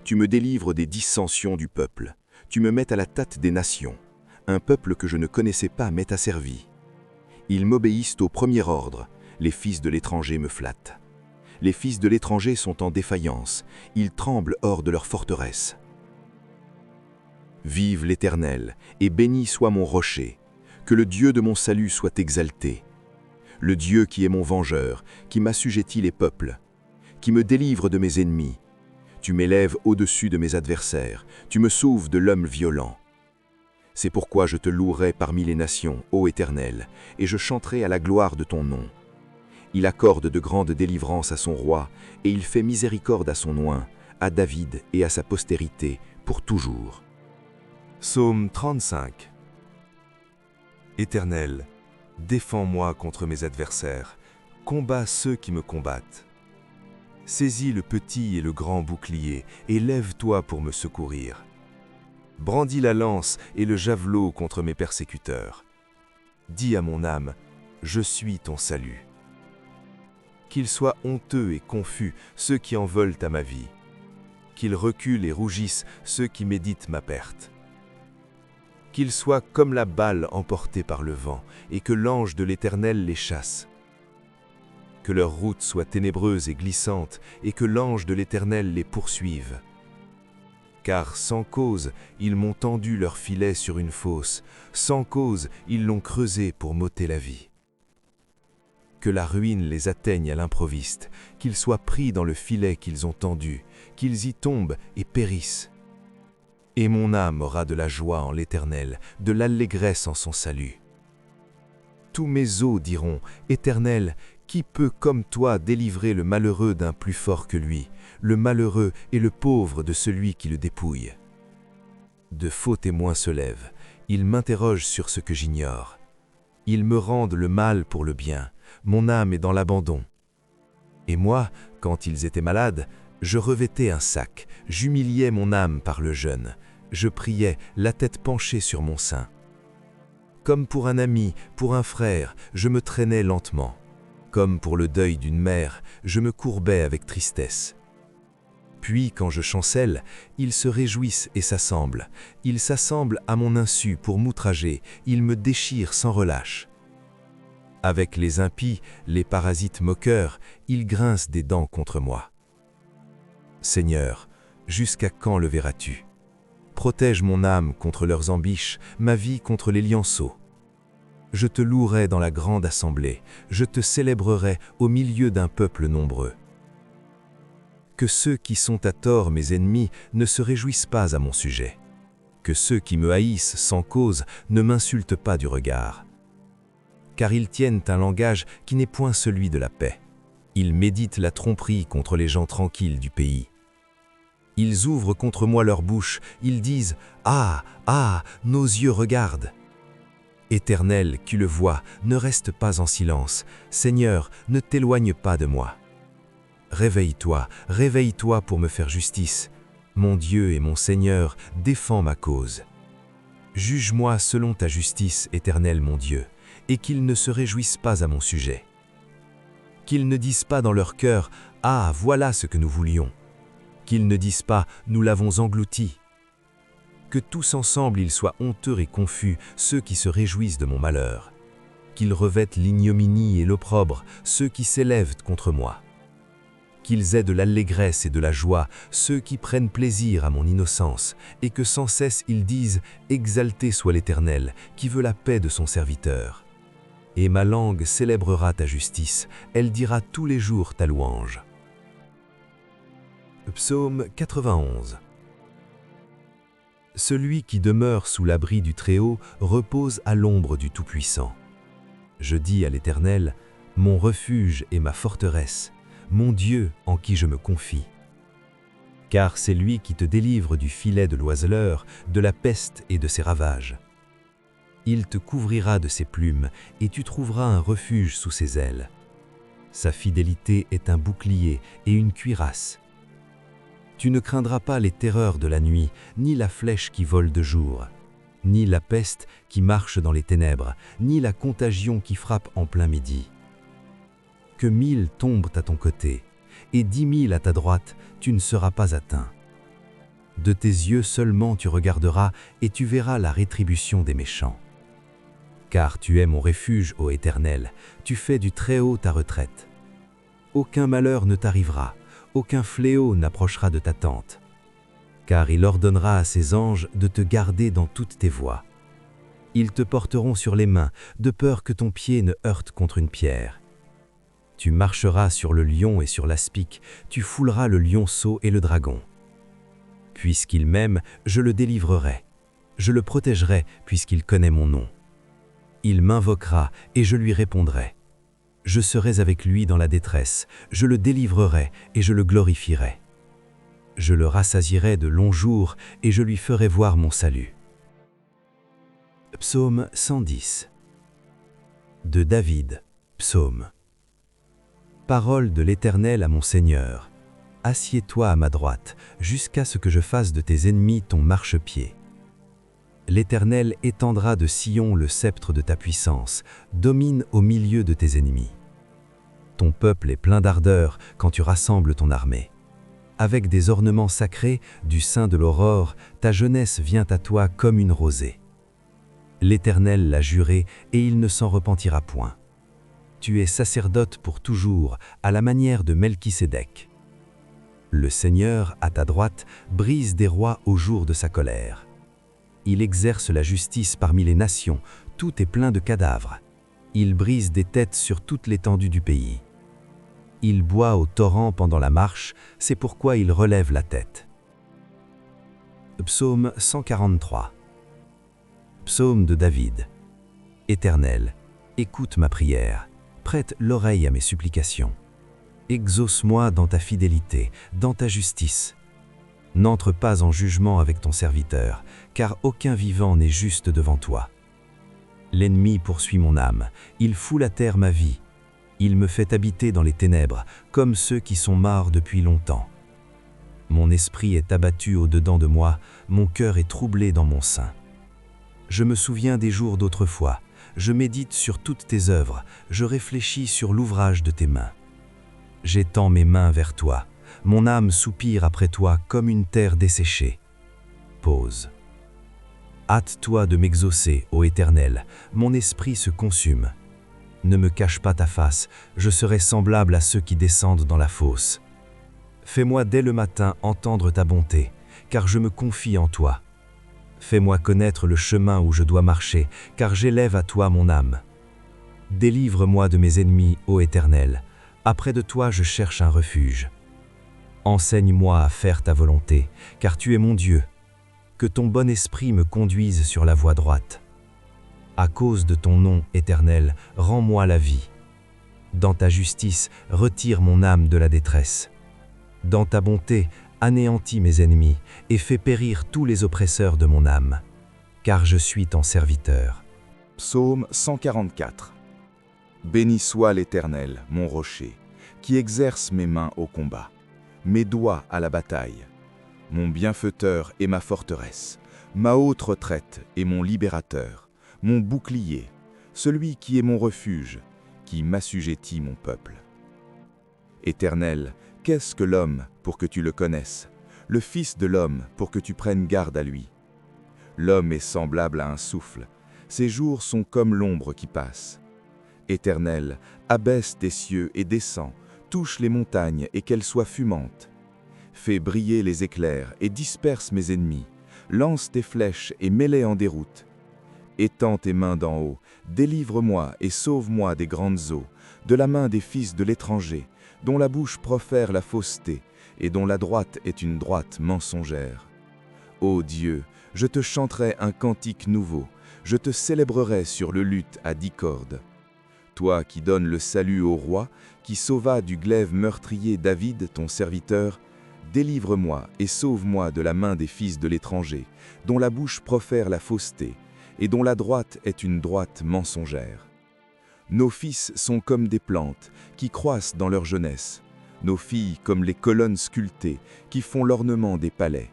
Tu me délivres des dissensions du peuple. Tu me mets à la tête des nations. Un peuple que je ne connaissais pas m'est asservi. Ils m'obéissent au premier ordre. Les fils de l'étranger me flattent. Les fils de l'étranger sont en défaillance. Ils tremblent hors de leur forteresse. Vive l'Éternel, et béni soit mon rocher. Que le Dieu de mon salut soit exalté. Le Dieu qui est mon vengeur, qui m'assujettit les peuples, qui me délivre de mes ennemis. Tu m'élèves au-dessus de mes adversaires, tu me sauves de l'homme violent. C'est pourquoi je te louerai parmi les nations, ô Éternel, et je chanterai à la gloire de ton nom. Il accorde de grandes délivrances à son roi, et il fait miséricorde à son oint, à David et à sa postérité, pour toujours. Psaume 35. Éternel, défends-moi contre mes adversaires, combats ceux qui me combattent. Saisis le petit et le grand bouclier, et lève-toi pour me secourir. Brandis la lance et le javelot contre mes persécuteurs. Dis à mon âme, je suis ton salut. Qu'ils soient honteux et confus ceux qui en veulent à ma vie. Qu'ils reculent et rougissent ceux qui méditent ma perte. Qu'ils soient comme la balle emportée par le vent, et que l'ange de l'Éternel les chasse. Que leur route soit ténébreuse et glissante, et que l'ange de l'Éternel les poursuive. Car sans cause, ils m'ont tendu leur filet sur une fosse, sans cause, ils l'ont creusé pour m'ôter la vie. Que la ruine les atteigne à l'improviste, qu'ils soient pris dans le filet qu'ils ont tendu, qu'ils y tombent et périssent. Et mon âme aura de la joie en l'Éternel, de l'allégresse en son salut. Tous mes os diront, Éternel, qui peut comme toi délivrer le malheureux d'un plus fort que lui, le malheureux et le pauvre de celui qui le dépouille? De faux témoins se lèvent, ils m'interrogent sur ce que j'ignore. Ils me rendent le mal pour le bien, mon âme est dans l'abandon. Et moi, quand ils étaient malades, je revêtais un sac, j'humiliais mon âme par le jeûne, je priais, la tête penchée sur mon sein. Comme pour un ami, pour un frère, je me traînais lentement. Comme pour le deuil d'une mère, je me courbais avec tristesse. Puis, quand je chancelle, ils se réjouissent et s'assemblent. Ils s'assemblent à mon insu pour m'outrager, ils me déchirent sans relâche. Avec les impies, les parasites moqueurs, ils grincent des dents contre moi. Seigneur, jusqu'à quand le verras-tu? Protège mon âme contre leurs embûches, ma vie contre les lionceaux. Je te louerai dans la grande assemblée, je te célébrerai au milieu d'un peuple nombreux. Que ceux qui sont à tort mes ennemis ne se réjouissent pas à mon sujet. Que ceux qui me haïssent sans cause ne m'insultent pas du regard. Car ils tiennent un langage qui n'est point celui de la paix. Ils méditent la tromperie contre les gens tranquilles du pays. Ils ouvrent contre moi leur bouche, ils disent « Ah, ah, nos yeux regardent !» Éternel, qui le vois, ne reste pas en silence. Seigneur, ne t'éloigne pas de moi. Réveille-toi, réveille-toi pour me faire justice. Mon Dieu et mon Seigneur, défends ma cause. Juge-moi selon ta justice, Éternel mon Dieu, et qu'ils ne se réjouissent pas à mon sujet. Qu'ils ne disent pas dans leur cœur « Ah, voilà ce que nous voulions !» Qu'ils ne disent pas « Nous l'avons englouti !» Que tous ensemble ils soient honteux et confus, ceux qui se réjouissent de mon malheur. Qu'ils revêtent l'ignominie et l'opprobre, ceux qui s'élèvent contre moi. Qu'ils aient de l'allégresse et de la joie, ceux qui prennent plaisir à mon innocence, et que sans cesse ils disent « Exalté soit l'Éternel, qui veut la paix de son serviteur. » Et ma langue célébrera ta justice, elle dira tous les jours ta louange. Psaume 91. Celui qui demeure sous l'abri du Très-Haut repose à l'ombre du Tout-Puissant. Je dis à l'Éternel, mon refuge et ma forteresse, mon Dieu en qui je me confie. Car c'est lui qui te délivre du filet de l'oiseleur, de la peste et de ses ravages. Il te couvrira de ses plumes, et tu trouveras un refuge sous ses ailes. Sa fidélité est un bouclier et une cuirasse. Tu ne craindras pas les terreurs de la nuit, ni la flèche qui vole de jour, ni la peste qui marche dans les ténèbres, ni la contagion qui frappe en plein midi. Que 1000 tombent à ton côté, et 10 000 à ta droite, tu ne seras pas atteint. De tes yeux seulement tu regarderas, et tu verras la rétribution des méchants. Car tu es mon refuge, ô Éternel, tu fais du Très-Haut ta retraite. Aucun malheur ne t'arrivera, aucun fléau n'approchera de ta tente. Car il ordonnera à ses anges de te garder dans toutes tes voies. Ils te porteront sur les mains, de peur que ton pied ne heurte contre une pierre. Tu marcheras sur le lion et sur l'aspic, tu fouleras le lionceau et le dragon. Puisqu'il m'aime, je le délivrerai. Je le protégerai, puisqu'il connaît mon nom. Il m'invoquera, et je lui répondrai. Je serai avec lui dans la détresse, je le délivrerai et je le glorifierai. Je le rassasierai de longs jours et je lui ferai voir mon salut. Psaume 110. De David, psaume. Parole de l'Éternel à mon Seigneur. Assieds-toi à ma droite, jusqu'à ce que je fasse de tes ennemis ton marchepied. L'Éternel étendra de Sion le sceptre de ta puissance, domine au milieu de tes ennemis. Ton peuple est plein d'ardeur quand tu rassembles ton armée. Avec des ornements sacrés, du sein de l'aurore, ta jeunesse vient à toi comme une rosée. L'Éternel l'a juré et il ne s'en repentira point. Tu es sacerdote pour toujours, à la manière de Melchisédek. Le Seigneur, à ta droite, brise des rois au jour de sa colère. Il exerce la justice parmi les nations, tout est plein de cadavres. Il brise des têtes sur toute l'étendue du pays. Il boit au torrent pendant la marche, c'est pourquoi il relève la tête. Psaume 143. Psaume de David. Éternel, écoute ma prière, prête l'oreille à mes supplications. Exauce-moi dans ta fidélité, dans ta justice. N'entre pas en jugement avec ton serviteur, car aucun vivant n'est juste devant toi. L'ennemi poursuit mon âme, il foule à terre ma vie. Il me fait habiter dans les ténèbres, comme ceux qui sont morts depuis longtemps. Mon esprit est abattu au-dedans de moi, mon cœur est troublé dans mon sein. Je me souviens des jours d'autrefois, je médite sur toutes tes œuvres, je réfléchis sur l'ouvrage de tes mains. J'étends mes mains vers toi, mon âme soupire après toi comme une terre desséchée. Pause. Hâte-toi de m'exaucer, ô Éternel, mon esprit se consume. Ne me cache pas ta face, je serai semblable à ceux qui descendent dans la fosse. Fais-moi dès le matin entendre ta bonté, car je me confie en toi. Fais-moi connaître le chemin où je dois marcher, car j'élève à toi mon âme. Délivre-moi de mes ennemis, ô Éternel, après de toi je cherche un refuge. Enseigne-moi à faire ta volonté, car tu es mon Dieu. Que ton bon esprit me conduise sur la voie droite. À cause de ton nom, Éternel, rends-moi la vie. Dans ta justice, retire mon âme de la détresse. Dans ta bonté, anéantis mes ennemis et fais périr tous les oppresseurs de mon âme, car je suis ton serviteur. Psaume 144. Béni soit l'Éternel, mon rocher, qui exerce mes mains au combat, mes doigts à la bataille. Mon bienfaiteur est ma forteresse, ma haute retraite est mon libérateur, mon bouclier, celui qui est mon refuge, qui m'assujettit mon peuple. Éternel, qu'est-ce que l'homme pour que tu le connaisses, le Fils de l'homme pour que tu prennes garde à lui? L'homme est semblable à un souffle, ses jours sont comme l'ombre qui passe. Éternel, abaisse tes cieux et descends, touche les montagnes et qu'elles soient fumantes. Fais briller les éclairs et disperse mes ennemis, lance tes flèches et mets-les en déroute. Étends tes mains d'en haut, délivre-moi et sauve-moi des grandes eaux, de la main des fils de l'étranger, dont la bouche profère la fausseté, et dont la droite est une droite mensongère. Ô Dieu, je te chanterai un cantique nouveau, je te célébrerai sur le luth à 10 cordes. Toi qui donnes le salut au roi, qui sauva du glaive meurtrier David, ton serviteur, délivre-moi et sauve-moi de la main des fils de l'étranger, dont la bouche profère la fausseté, et dont la droite est une droite mensongère. Nos fils sont comme des plantes, qui croissent dans leur jeunesse, nos filles comme les colonnes sculptées, qui font l'ornement des palais.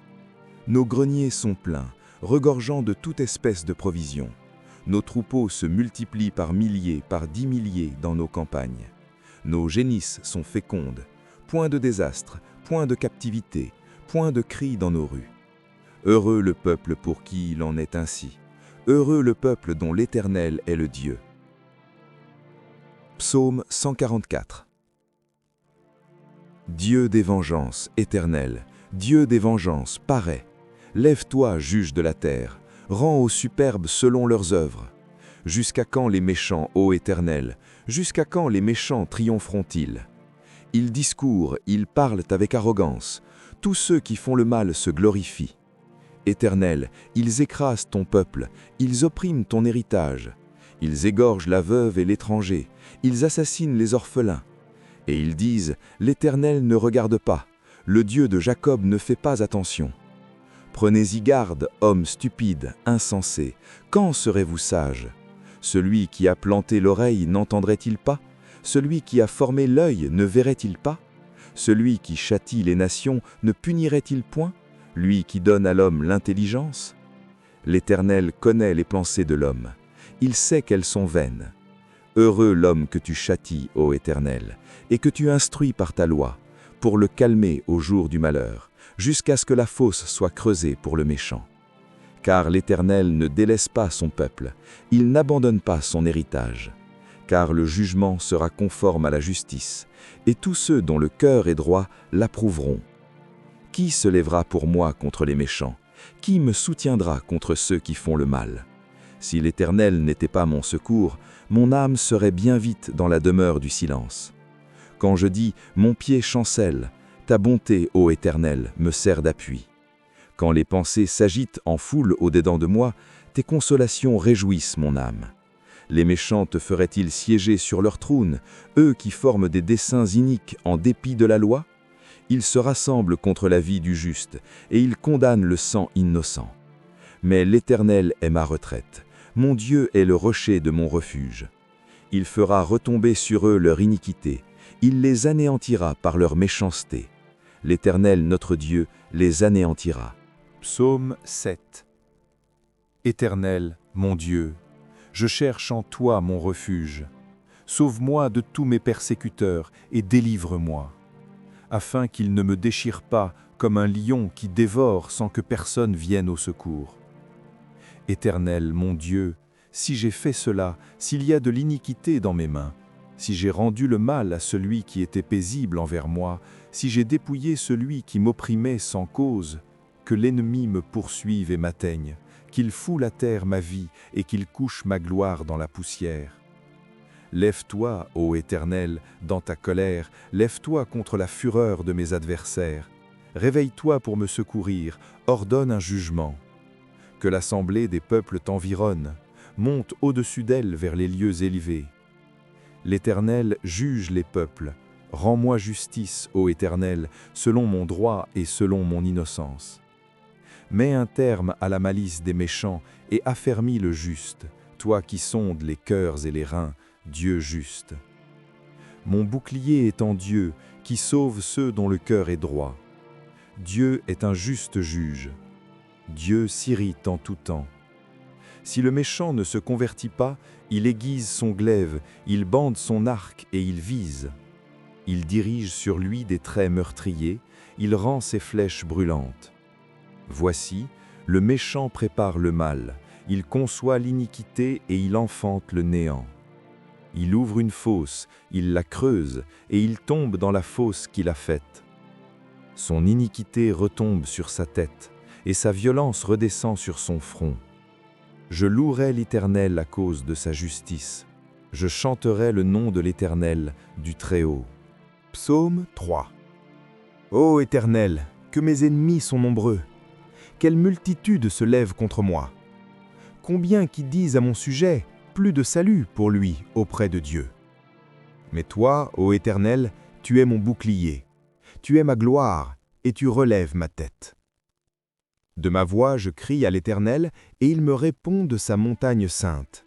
Nos greniers sont pleins, regorgeant de toute espèce de provisions. Nos troupeaux se multiplient par milliers, par 10 milliers dans nos campagnes. Nos génisses sont fécondes, point de désastre, point de captivité, point de cris dans nos rues. Heureux le peuple pour qui il en est ainsi. Heureux le peuple dont l'Éternel est le Dieu. Psaume 144. Dieu des vengeances, Éternel, Dieu des vengeances, parais. Lève-toi, juge de la terre, rends aux superbes selon leurs œuvres. Jusqu'à quand les méchants, ô Éternel, jusqu'à quand les méchants triompheront-ils? Ils discourent, ils parlent avec arrogance, tous ceux qui font le mal se glorifient. Éternel, ils écrasent ton peuple, ils oppriment ton héritage. Ils égorgent la veuve et l'étranger, ils assassinent les orphelins. Et ils disent, l'Éternel ne regarde pas, le Dieu de Jacob ne fait pas attention. Prenez-y garde, hommes stupides, insensés, quand serez-vous sages? Celui qui a planté l'oreille n'entendrait-il pas? Celui qui a formé l'œil ne verrait-il pas? Celui qui châtie les nations ne punirait-il point? Lui qui donne à l'homme l'intelligence? L'Éternel connaît les pensées de l'homme. Il sait qu'elles sont vaines. Heureux l'homme que tu châties, ô Éternel, et que tu instruis par ta loi, pour le calmer au jour du malheur, jusqu'à ce que la fosse soit creusée pour le méchant. Car l'Éternel ne délaisse pas son peuple, il n'abandonne pas son héritage. Car le jugement sera conforme à la justice, et tous ceux dont le cœur est droit l'approuveront. Qui se lèvera pour moi contre les méchants? Qui me soutiendra contre ceux qui font le mal? Si l'Éternel n'était pas mon secours, mon âme serait bien vite dans la demeure du silence. Quand je dis « mon pied chancelle », ta bonté, ô Éternel, me sert d'appui. Quand les pensées s'agitent en foule au-dedans de moi, tes consolations réjouissent mon âme. Les méchants te feraient-ils siéger sur leur trône, eux qui forment des desseins iniques en dépit de la loi? Ils se rassemblent contre la vie du juste, et ils condamnent le sang innocent. Mais l'Éternel est ma retraite, mon Dieu est le rocher de mon refuge. Il fera retomber sur eux leur iniquité, il les anéantira par leur méchanceté. L'Éternel, notre Dieu, les anéantira. Psaume 7. Éternel, mon Dieu, je cherche en toi mon refuge. Sauve-moi de tous mes persécuteurs et délivre-moi, afin qu'ils ne me déchirent pas comme un lion qui dévore sans que personne vienne au secours. Éternel, mon Dieu, si j'ai fait cela, s'il y a de l'iniquité dans mes mains, si j'ai rendu le mal à celui qui était paisible envers moi, si j'ai dépouillé celui qui m'opprimait sans cause, que l'ennemi me poursuive et m'atteigne, qu'il foule à terre ma vie et qu'il couche ma gloire dans la poussière. Lève-toi, ô Éternel, dans ta colère, lève-toi contre la fureur de mes adversaires. Réveille-toi pour me secourir, ordonne un jugement. Que l'assemblée des peuples t'environne, monte au-dessus d'elle vers les lieux élevés. L'Éternel juge les peuples. Rends-moi justice, ô Éternel, selon mon droit et selon mon innocence. Mets un terme à la malice des méchants et affermis le juste, toi qui sondes les cœurs et les reins, Dieu juste. Mon bouclier est en Dieu, qui sauve ceux dont le cœur est droit. Dieu est un juste juge. Dieu s'irrite en tout temps. Si le méchant ne se convertit pas, il aiguise son glaive, il bande son arc et il vise. Il dirige sur lui des traits meurtriers, il rend ses flèches brûlantes. Voici, le méchant prépare le mal, il conçoit l'iniquité et il enfante le néant. Il ouvre une fosse, il la creuse, et il tombe dans la fosse qu'il a faite. Son iniquité retombe sur sa tête, et sa violence redescend sur son front. Je louerai l'Éternel à cause de sa justice. Je chanterai le nom de l'Éternel, du Très-Haut. Psaume 3. Ô Éternel, que mes ennemis sont nombreux! Quelle multitude se lève contre moi! Combien qui disent à mon sujet, plus de salut pour lui auprès de Dieu. Mais toi, ô Éternel, tu es mon bouclier, tu es ma gloire, et tu relèves ma tête. De ma voix je crie à l'Éternel, et il me répond de sa montagne sainte.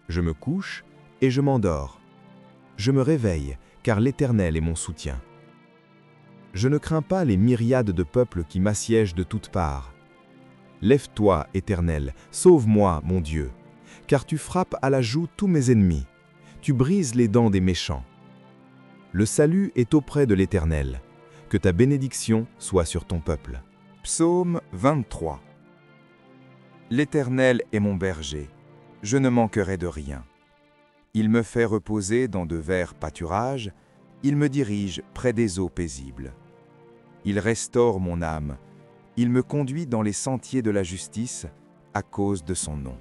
Je me couche et je m'endors. Je me réveille, car l'Éternel est mon soutien. Je ne crains pas les myriades de peuples qui m'assiègent de toutes parts. Lève-toi, Éternel, sauve-moi, mon Dieu, car tu frappes à la joue tous mes ennemis, tu brises les dents des méchants. Le salut est auprès de l'Éternel, que ta bénédiction soit sur ton peuple. Psaume 23. L'Éternel est mon berger, je ne manquerai de rien. Il me fait reposer dans de verts pâturages, il me dirige près des eaux paisibles. Il restaure mon âme, il me conduit dans les sentiers de la justice à cause de son nom.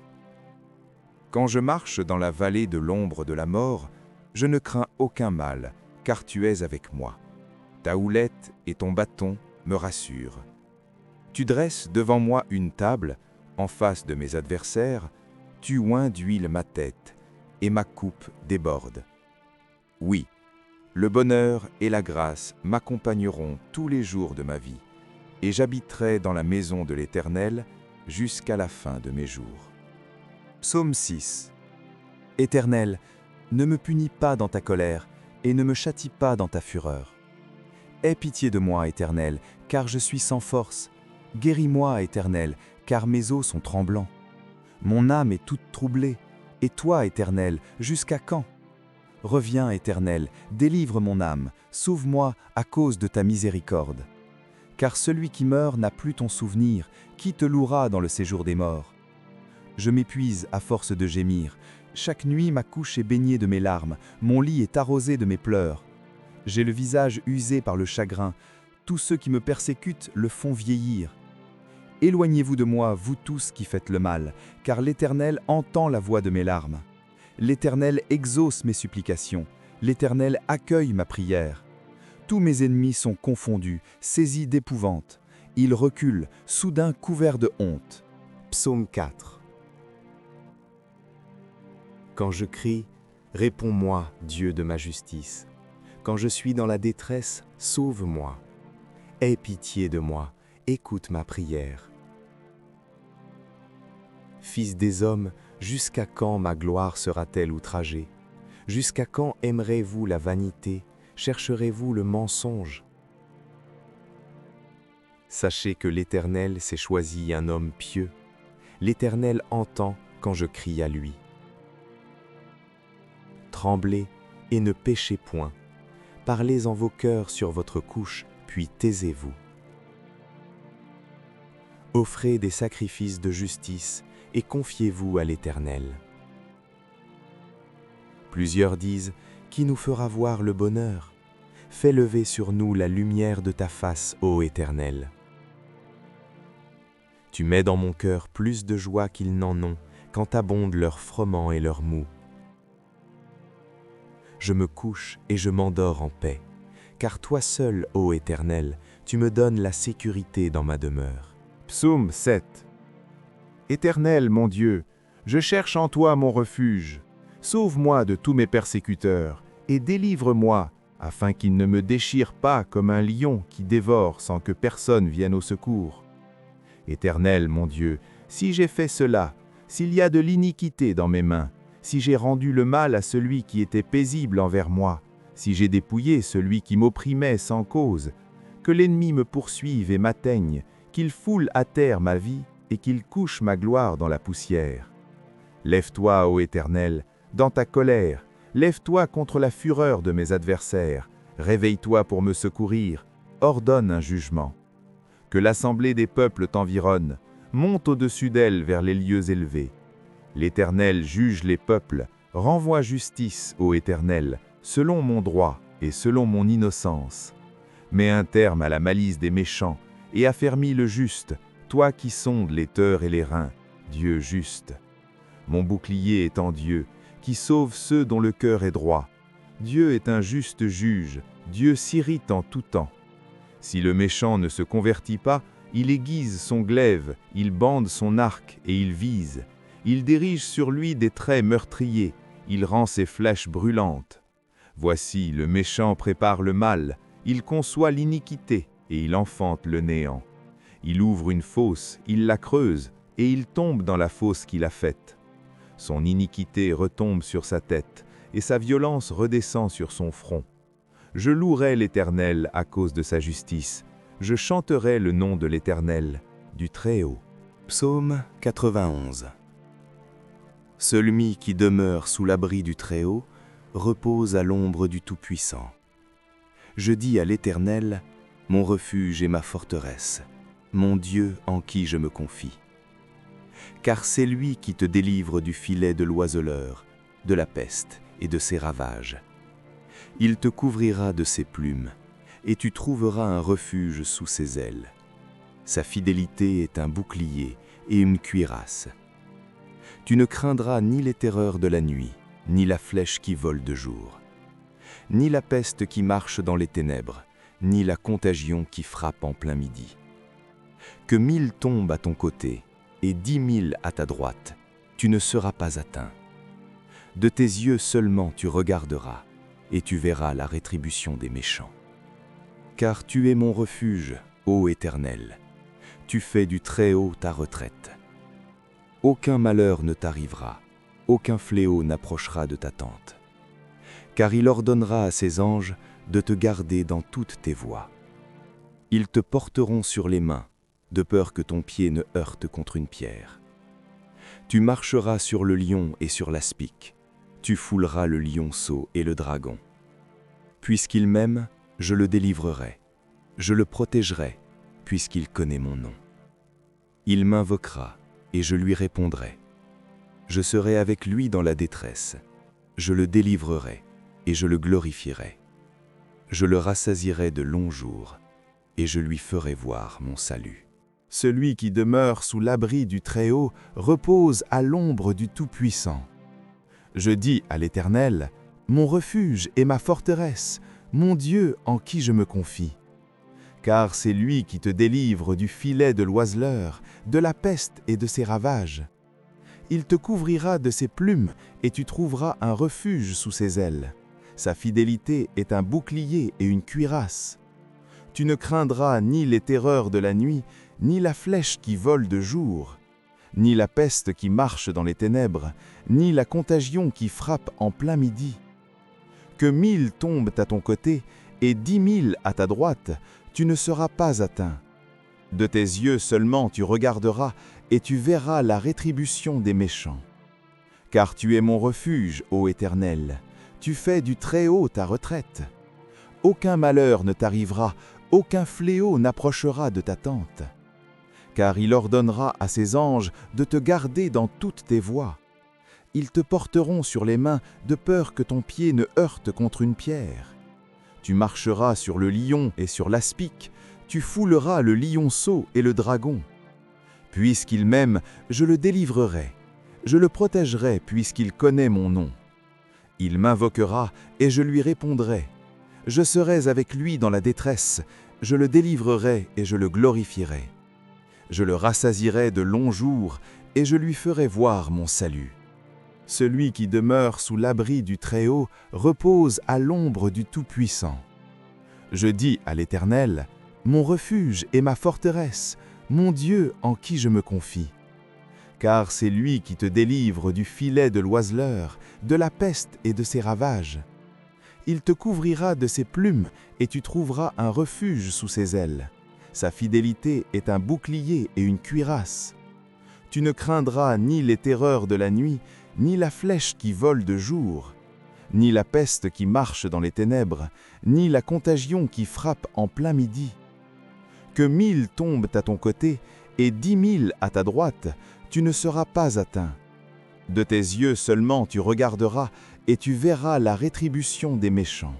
Quand je marche dans la vallée de l'ombre de la mort, je ne crains aucun mal, car tu es avec moi. Ta houlette et ton bâton me rassurent. Tu dresses devant moi une table, en face de mes adversaires, tu oins d'huile ma tête, et ma coupe déborde. Oui, le bonheur et la grâce m'accompagneront tous les jours de ma vie, et j'habiterai dans la maison de l'Éternel jusqu'à la fin de mes jours. Psaume 6. Éternel, ne me punis pas dans ta colère, et ne me châtie pas dans ta fureur. Aie pitié de moi, Éternel, car je suis sans force. Guéris-moi, Éternel, car mes os sont tremblants. Mon âme est toute troublée. Et toi, Éternel, jusqu'à quand? Reviens, Éternel, délivre mon âme, sauve-moi à cause de ta miséricorde. Car celui qui meurt n'a plus ton souvenir, qui te louera dans le séjour des morts? Je m'épuise à force de gémir. Chaque nuit ma couche est baignée de mes larmes, mon lit est arrosé de mes pleurs. J'ai le visage usé par le chagrin, tous ceux qui me persécutent le font vieillir. Éloignez-vous de moi, vous tous qui faites le mal, car l'Éternel entend la voix de mes larmes. L'Éternel exauce mes supplications, l'Éternel accueille ma prière. Tous mes ennemis sont confondus, saisis d'épouvante. Ils reculent, soudain couverts de honte. Psaume 4. Quand je crie, réponds-moi, Dieu de ma justice. Quand je suis dans la détresse, sauve-moi. Aie pitié de moi, écoute ma prière. Fils des hommes, jusqu'à quand ma gloire sera-t-elle outragée? Jusqu'à quand aimerez-vous la vanité? Chercherez-vous le mensonge? Sachez que l'Éternel s'est choisi un homme pieux. L'Éternel entend quand je crie à lui. Tremblez et ne péchez point. Parlez en vos cœurs sur votre couche, puis taisez-vous. Offrez des sacrifices de justice et confiez-vous à l'Éternel. Plusieurs disent, qui nous fera voir le bonheur? Fais lever sur nous la lumière de ta face, ô Éternel. Tu mets dans mon cœur plus de joie qu'ils n'en ont, quand abondent leurs froment et leurs mou. Je me couche et je m'endors en paix, car toi seul, ô Éternel, tu me donnes la sécurité dans ma demeure. Psaume 7. Éternel, mon Dieu, je cherche en toi mon refuge. Sauve-moi de tous mes persécuteurs, et délivre-moi, afin qu'ils ne me déchirent pas comme un lion qui dévore sans que personne vienne au secours. Éternel, mon Dieu, si j'ai fait cela, s'il y a de l'iniquité dans mes mains, si j'ai rendu le mal à celui qui était paisible envers moi, si j'ai dépouillé celui qui m'opprimait sans cause, que l'ennemi me poursuive et m'atteigne, qu'il foule à terre ma vie et qu'il couche ma gloire dans la poussière. Lève-toi, ô Éternel, dans ta colère, lève-toi contre la fureur de mes adversaires, réveille-toi pour me secourir, ordonne un jugement. Que l'assemblée des peuples t'environne, monte au-dessus d'elle vers les lieux élevés. L'Éternel juge les peuples, renvoie justice, ô Éternel, selon mon droit et selon mon innocence. Mets un terme à la malice des méchants et affermis le juste, toi qui sondes les teurs et les reins, Dieu juste. Mon bouclier est en Dieu, qui sauve ceux dont le cœur est droit. Dieu est un juste juge, Dieu s'irrite en tout temps. Si le méchant ne se convertit pas, il aiguise son glaive, il bande son arc et il vise. Il dirige sur lui des traits meurtriers, il rend ses flèches brûlantes. Voici, le méchant prépare le mal, il conçoit l'iniquité et il enfante le néant. Il ouvre une fosse, il la creuse, et il tombe dans la fosse qu'il a faite. Son iniquité retombe sur sa tête, et sa violence redescend sur son front. Je louerai l'Éternel à cause de sa justice, je chanterai le nom de l'Éternel, du Très-Haut. Psaume 91. Celui qui demeure sous l'abri du Très-Haut repose à l'ombre du Tout-Puissant. Je dis à l'Éternel, mon refuge et ma forteresse, mon Dieu en qui je me confie. Car c'est lui qui te délivre du filet de l'oiseleur, de la peste et de ses ravages. Il te couvrira de ses plumes, et tu trouveras un refuge sous ses ailes. Sa fidélité est un bouclier et une cuirasse. Tu ne craindras ni les terreurs de la nuit, ni la flèche qui vole de jour, ni la peste qui marche dans les ténèbres, ni la contagion qui frappe en plein midi. Que 1000 tombent à ton côté, et 10 000 à ta droite, tu ne seras pas atteint. De tes yeux seulement tu regarderas, et tu verras la rétribution des méchants. Car tu es mon refuge, ô Éternel, tu fais du Très-Haut ta retraite. Aucun malheur ne t'arrivera, aucun fléau n'approchera de ta tente. Car il ordonnera à ses anges de te garder dans toutes tes voies. Ils te porteront sur les mains, de peur que ton pied ne heurte contre une pierre. Tu marcheras sur le lion et sur l'aspic, tu fouleras le lionceau et le dragon. Puisqu'il m'aime, je le délivrerai, je le protégerai, puisqu'il connaît mon nom. Il m'invoquera, et je lui répondrai. Je serai avec lui dans la détresse, je le délivrerai, et je le glorifierai. Je le rassasierai de longs jours, et je lui ferai voir mon salut. Celui qui demeure sous l'abri du Très-Haut repose à l'ombre du Tout-Puissant. Je dis à l'Éternel, mon refuge et ma forteresse, mon Dieu en qui je me confie. Car c'est lui qui te délivre du filet de l'oiseleur, de la peste et de ses ravages. Il te couvrira de ses plumes et tu trouveras un refuge sous ses ailes. Sa fidélité est un bouclier et une cuirasse. Tu ne craindras ni les terreurs de la nuit, ni la flèche qui vole de jour, ni la peste qui marche dans les ténèbres, ni la contagion qui frappe en plein midi. Que 1000 tombent à ton côté et 10 000 à ta droite, tu ne seras pas atteint. De tes yeux seulement tu regarderas et tu verras la rétribution des méchants. Car tu es mon refuge, ô Éternel, tu fais du Très-Haut ta retraite. Aucun malheur ne t'arrivera, aucun fléau n'approchera de ta tente. Car il ordonnera à ses anges de te garder dans toutes tes voies. Ils te porteront sur les mains de peur que ton pied ne heurte contre une pierre. Tu marcheras sur le lion et sur l'aspic, tu fouleras le lionceau et le dragon. Puisqu'il m'aime, je le délivrerai, je le protégerai puisqu'il connaît mon nom. Il m'invoquera et je lui répondrai. Je serai avec lui dans la détresse, je le délivrerai et je le glorifierai. Je le rassasierai de longs jours et je lui ferai voir mon salut. Celui qui demeure sous l'abri du Très-Haut repose à l'ombre du Tout-Puissant. Je dis à l'Éternel, mon refuge et ma forteresse, mon Dieu en qui je me confie. Car c'est lui qui te délivre du filet de l'oiseleur, de la peste et de ses ravages. Il te couvrira de ses plumes et tu trouveras un refuge sous ses ailes. Sa fidélité est un bouclier et une cuirasse. Tu ne craindras ni les terreurs de la nuit, ni la flèche qui vole de jour, ni la peste qui marche dans les ténèbres, ni la contagion qui frappe en plein midi. Que 1000 tombent à ton côté et 10 000 à ta droite, tu ne seras pas atteint. De tes yeux seulement tu regarderas et tu verras la rétribution des méchants.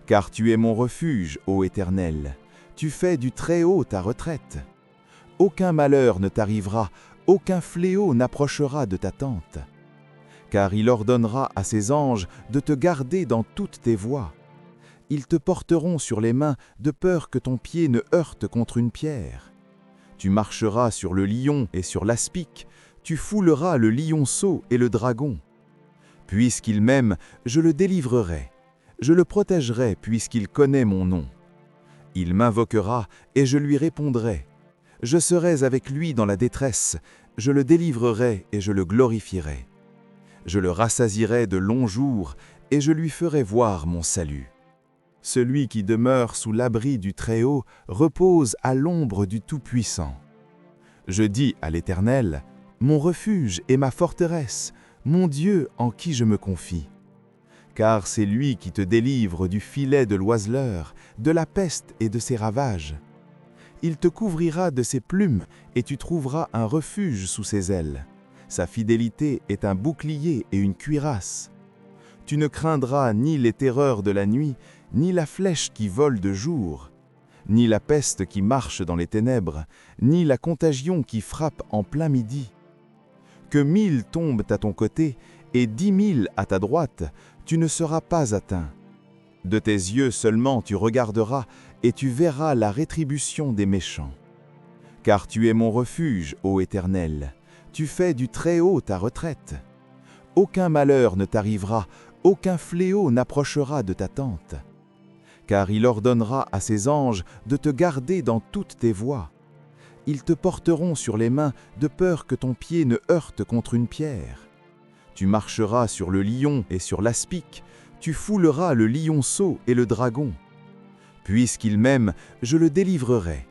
Car tu es mon refuge, ô Éternel, tu fais du Très-Haut ta retraite. Aucun malheur ne t'arrivera, aucun fléau n'approchera de ta tente. Car il ordonnera à ses anges de te garder dans toutes tes voies. Ils te porteront sur les mains de peur que ton pied ne heurte contre une pierre. Tu marcheras sur le lion et sur l'aspic, tu fouleras le lionceau et le dragon. Puisqu'il m'aime, je le délivrerai, je le protégerai puisqu'il connaît mon nom. Il m'invoquera et je lui répondrai. Je serai avec lui dans la détresse, je le délivrerai et je le glorifierai. Je le rassasierai de longs jours et je lui ferai voir mon salut. Celui qui demeure sous l'abri du Très-Haut repose à l'ombre du Tout-Puissant. Je dis à l'Éternel, mon refuge et ma forteresse, mon Dieu en qui je me confie. Car c'est lui qui te délivre du filet de l'oiseleur, de la peste et de ses ravages. Il te couvrira de ses plumes et tu trouveras un refuge sous ses ailes. Sa fidélité est un bouclier et une cuirasse. Tu ne craindras ni les terreurs de la nuit, ni la flèche qui vole de jour, ni la peste qui marche dans les ténèbres, ni la contagion qui frappe en plein midi. Que 1000 tombent à ton côté et 10 000 à ta droite, tu ne seras pas atteint. De tes yeux seulement tu regarderas et tu verras la rétribution des méchants. Car tu es mon refuge, ô Éternel, Tu fais du Très-Haut ta retraite. Aucun malheur ne t'arrivera, aucun fléau n'approchera de ta tente. Car il ordonnera à ses anges de te garder dans toutes tes voies. Ils te porteront sur les mains de peur que ton pied ne heurte contre une pierre. Tu marcheras sur le lion et sur l'aspic, tu fouleras le lionceau et le dragon. Puisqu'il m'aime, je le délivrerai.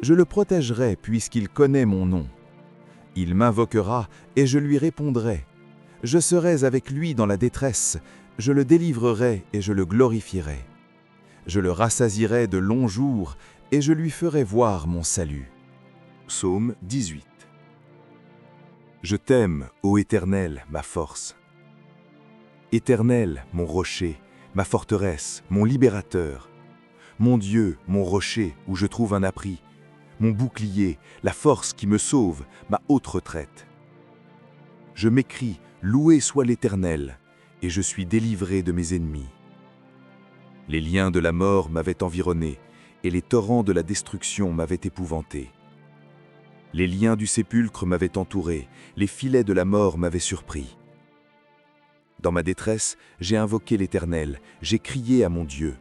Je le protégerai puisqu'il connaît mon nom. Il m'invoquera et je lui répondrai. Je serai avec lui dans la détresse, je le délivrerai et je le glorifierai. Je le rassasierai de longs jours et je lui ferai voir mon salut. Psaume 18. Je t'aime, ô Éternel, ma force. Éternel, mon rocher, ma forteresse, mon libérateur. Mon Dieu, mon rocher, où je trouve un abri. Mon bouclier, la force qui me sauve, ma haute retraite. Je m'écrie, loué soit l'Éternel, et je suis délivré de mes ennemis. Les liens de la mort m'avaient environné, et les torrents de la destruction m'avaient épouvanté. Les liens du sépulcre m'avaient entouré, les filets de la mort m'avaient surpris. Dans ma détresse, j'ai invoqué l'Éternel, j'ai crié à mon Dieu.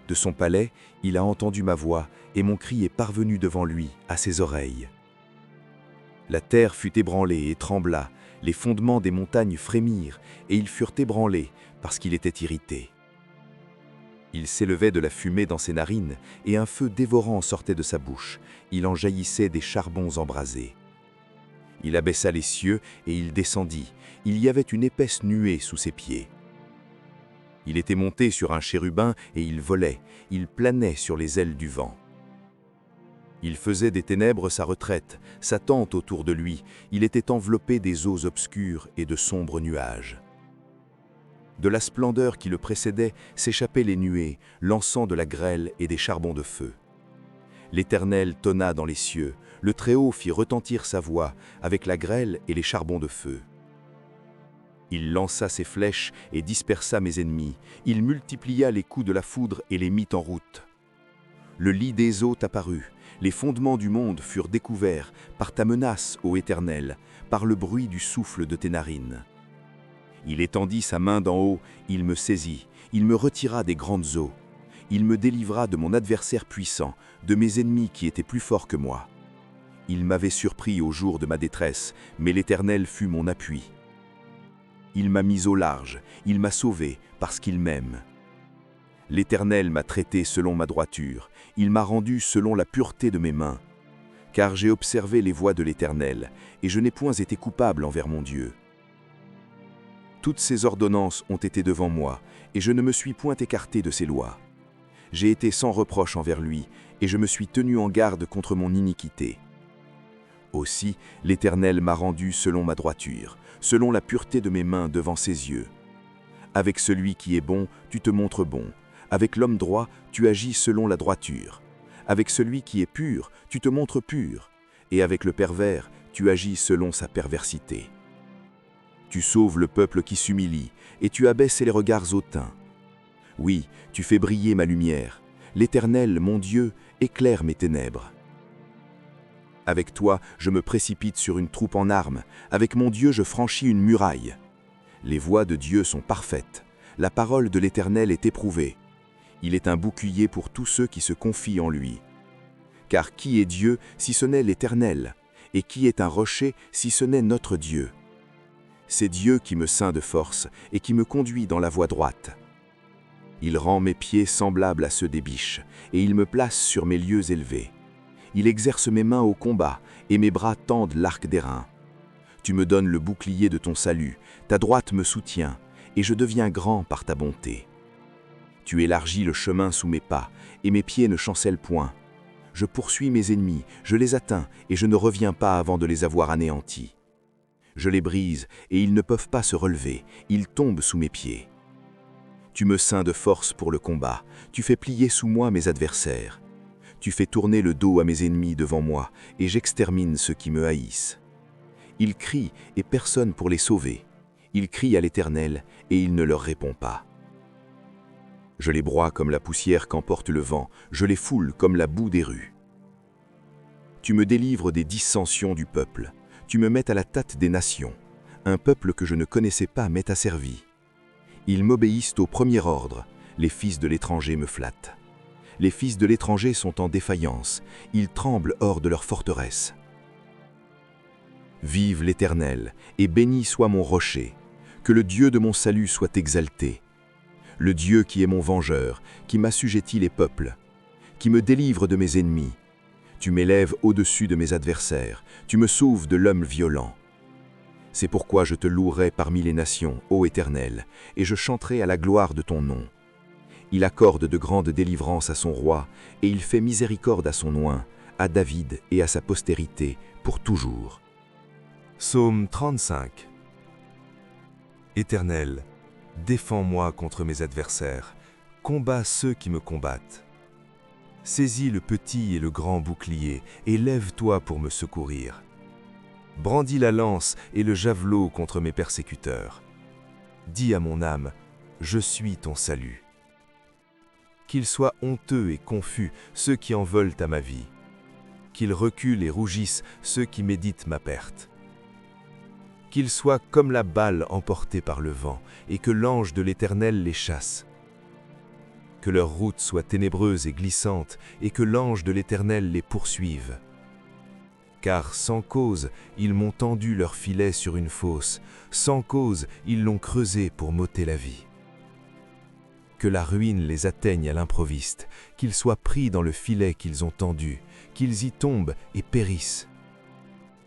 De son palais, il a entendu ma voix, et mon cri est parvenu devant lui, à ses oreilles. La terre fut ébranlée et trembla, les fondements des montagnes frémirent, et ils furent ébranlés, parce qu'il était irrité. Il s'élevait de la fumée dans ses narines, et un feu dévorant sortait de sa bouche. Il en jaillissait des charbons embrasés. Il abaissa les cieux, et il descendit. Il y avait une épaisse nuée sous ses pieds. Il était monté sur un chérubin, et il volait. Il planait sur les ailes du vent. Il faisait des ténèbres sa retraite, sa tente autour de lui. Il était enveloppé des eaux obscures et de sombres nuages. De la splendeur qui le précédait s'échappaient les nuées, lançant de la grêle et des charbons de feu. L'Éternel tonna dans les cieux, le Très-Haut fit retentir sa voix avec la grêle et les charbons de feu. Il lança ses flèches et dispersa mes ennemis, il multiplia les coups de la foudre et les mit en route. Le lit des eaux t'apparut, les fondements du monde furent découverts par ta menace, ô Éternel, par le bruit du souffle de tes narines. Il étendit sa main d'en haut, il me saisit, il me retira des grandes eaux. Il me délivra de mon adversaire puissant, de mes ennemis qui étaient plus forts que moi. Il m'avait surpris au jour de ma détresse, mais l'Éternel fut mon appui. Il m'a mis au large, il m'a sauvé, parce qu'il m'aime. L'Éternel m'a traité selon ma droiture, il m'a rendu selon la pureté de mes mains. Car j'ai observé les voies de l'Éternel, et je n'ai point été coupable envers mon Dieu. Toutes ses ordonnances ont été devant moi, et je ne me suis point écarté de ses lois. J'ai été sans reproche envers lui, et je me suis tenu en garde contre mon iniquité. Aussi, l'Éternel m'a rendu selon ma droiture, selon la pureté de mes mains devant ses yeux. Avec celui qui est bon, tu te montres bon. Avec l'homme droit, tu agis selon la droiture. Avec celui qui est pur, tu te montres pur. Et avec le pervers, tu agis selon sa perversité. Tu sauves le peuple qui s'humilie, et tu abaisses les regards hautains. Oui, tu fais briller ma lumière. L'Éternel, mon Dieu, éclaire mes ténèbres. Avec toi, je me précipite sur une troupe en armes. Avec mon Dieu, je franchis une muraille. Les voies de Dieu sont parfaites. La parole de l'Éternel est éprouvée. Il est un bouclier pour tous ceux qui se confient en lui. Car qui est Dieu si ce n'est l'Éternel? Et qui est un rocher si ce n'est notre Dieu? C'est Dieu qui me ceint de force et qui me conduit dans la voie droite. Il rend mes pieds semblables à ceux des biches, et il me place sur mes lieux élevés. Il exerce mes mains au combat, et mes bras tendent l'arc d'airain. Tu me donnes le bouclier de ton salut, ta droite me soutient, et je deviens grand par ta bonté. Tu élargis le chemin sous mes pas, et mes pieds ne chancellent point. Je poursuis mes ennemis, je les atteins, et je ne reviens pas avant de les avoir anéantis. Je les brise, et ils ne peuvent pas se relever, ils tombent sous mes pieds. Tu me ceins de force pour le combat, tu fais plier sous moi mes adversaires. Tu fais tourner le dos à mes ennemis devant moi, et j'extermine ceux qui me haïssent. Ils crient, et personne pour les sauver. Ils crient à l'Éternel, et il ne leur répond pas. Je les broie comme la poussière qu'emporte le vent, je les foule comme la boue des rues. Tu me délivres des dissensions du peuple. Tu me mets à la tête des nations. Un peuple que je ne connaissais pas m'est asservi. Ils m'obéissent au premier ordre. Les fils de l'étranger me flattent. Les fils de l'étranger sont en défaillance. Ils tremblent hors de leur forteresse. Vive l'Éternel, et béni soit mon rocher. Que le Dieu de mon salut soit exalté. Le Dieu qui est mon vengeur, qui m'assujettit les peuples, qui me délivre de mes ennemis. Tu m'élèves au-dessus de mes adversaires, tu me sauves de l'homme violent. C'est pourquoi je te louerai parmi les nations, ô Éternel, et je chanterai à la gloire de ton nom. Il accorde de grandes délivrances à son roi, et il fait miséricorde à son oint, à David et à sa postérité, pour toujours. Psaume 35. Éternel, défends-moi contre mes adversaires, combats ceux qui me combattent. Saisis le petit et le grand bouclier, et lève-toi pour me secourir. Brandis la lance et le javelot contre mes persécuteurs. Dis à mon âme, je suis ton salut. Qu'ils soient honteux et confus ceux qui en veulent à ma vie. Qu'ils reculent et rougissent ceux qui méditent ma perte. Qu'ils soient comme la balle emportée par le vent, et que l'ange de l'Éternel les chasse. Que leur route soit ténébreuse et glissante, et que l'ange de l'Éternel les poursuive. Car sans cause, ils m'ont tendu leur filet sur une fosse, sans cause, ils l'ont creusé pour m'ôter la vie. Que la ruine les atteigne à l'improviste, qu'ils soient pris dans le filet qu'ils ont tendu, qu'ils y tombent et périssent.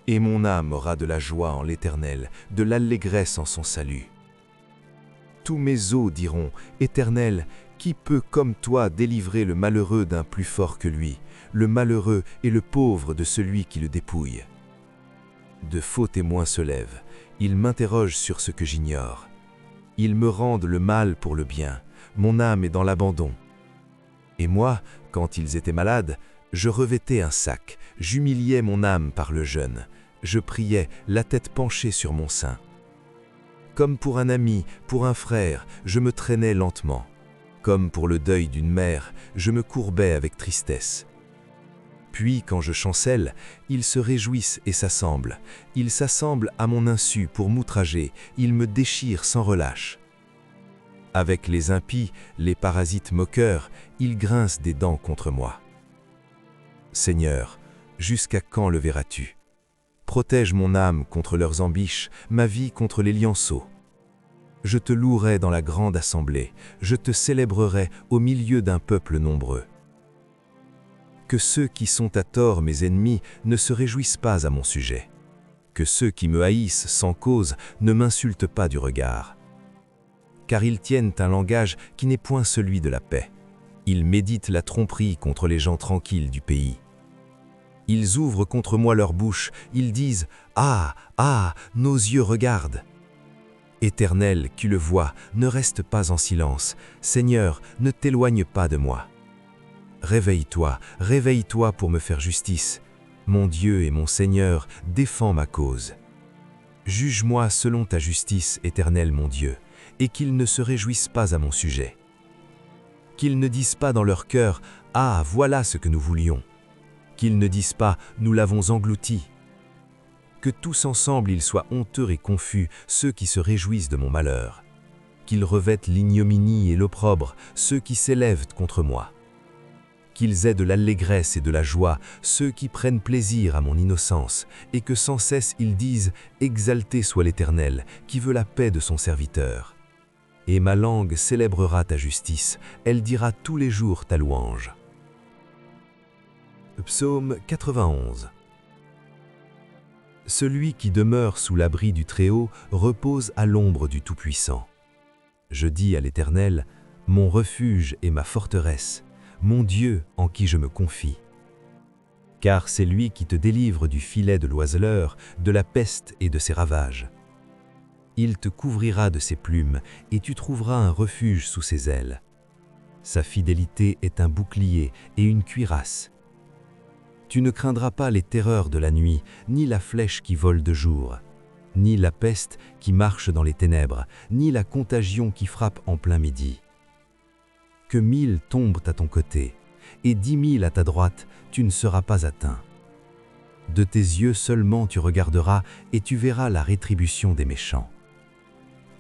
Et mon âme aura de la joie en l'Éternel, de l'allégresse en son salut. Tous mes os diront, Éternel, qui peut comme toi délivrer le malheureux d'un plus fort que lui, le malheureux et le pauvre de celui qui le dépouille? De faux témoins se lèvent, ils m'interrogent sur ce que j'ignore. Ils me rendent le mal pour le bien, mon âme est dans l'abandon. Et moi, quand ils étaient malades, je revêtais un sac, j'humiliais mon âme par le jeûne, je priais, la tête penchée sur mon sein. Comme pour un ami, pour un frère, je me traînais lentement. Comme pour le deuil d'une mère, je me courbais avec tristesse. Puis, quand je chancelle, ils se réjouissent et s'assemblent. Ils s'assemblent à mon insu pour m'outrager, ils me déchirent sans relâche. Avec les impies, les parasites moqueurs, ils grincent des dents contre moi. Seigneur, jusqu'à quand le verras-tu? Protège mon âme contre leurs ambiches, ma vie contre les lionceaux. Je te louerai dans la grande assemblée, je te célébrerai au milieu d'un peuple nombreux. Que ceux qui sont à tort mes ennemis ne se réjouissent pas à mon sujet. Que ceux qui me haïssent sans cause ne m'insultent pas du regard. Car ils tiennent un langage qui n'est point celui de la paix. Ils méditent la tromperie contre les gens tranquilles du pays. Ils ouvrent contre moi leur bouche, ils disent « Ah, ah, nos yeux regardent !» Éternel, qui le vois, ne reste pas en silence. Seigneur, ne t'éloigne pas de moi. Réveille-toi, réveille-toi pour me faire justice. Mon Dieu et mon Seigneur, défends ma cause. Juge-moi selon ta justice, Éternel mon Dieu, et qu'ils ne se réjouissent pas à mon sujet. Qu'ils ne disent pas dans leur cœur « Ah, voilà ce que nous voulions !» Qu'ils ne disent pas « Nous l'avons englouti !» Que tous ensemble ils soient honteux et confus, ceux qui se réjouissent de mon malheur. Qu'ils revêtent l'ignominie et l'opprobre, ceux qui s'élèvent contre moi. Qu'ils aient de l'allégresse et de la joie, ceux qui prennent plaisir à mon innocence, et que sans cesse ils disent « Exalté soit l'Éternel, qui veut la paix de son serviteur. » Et ma langue célébrera ta justice, elle dira tous les jours ta louange. Psaume 91. Celui qui demeure sous l'abri du Très-Haut repose à l'ombre du Tout-Puissant. Je dis à l'Éternel, mon refuge et ma forteresse, mon Dieu en qui je me confie. Car c'est lui qui te délivre du filet de l'oiseleur, de la peste et de ses ravages. Il te couvrira de ses plumes, et tu trouveras un refuge sous ses ailes. Sa fidélité est un bouclier et une cuirasse. Tu ne craindras pas les terreurs de la nuit, ni la flèche qui vole de jour, ni la peste qui marche dans les ténèbres, ni la contagion qui frappe en plein midi. Que 1000 tombent à ton côté, et 10 000 à ta droite, tu ne seras pas atteint. De tes yeux seulement tu regarderas et tu verras la rétribution des méchants.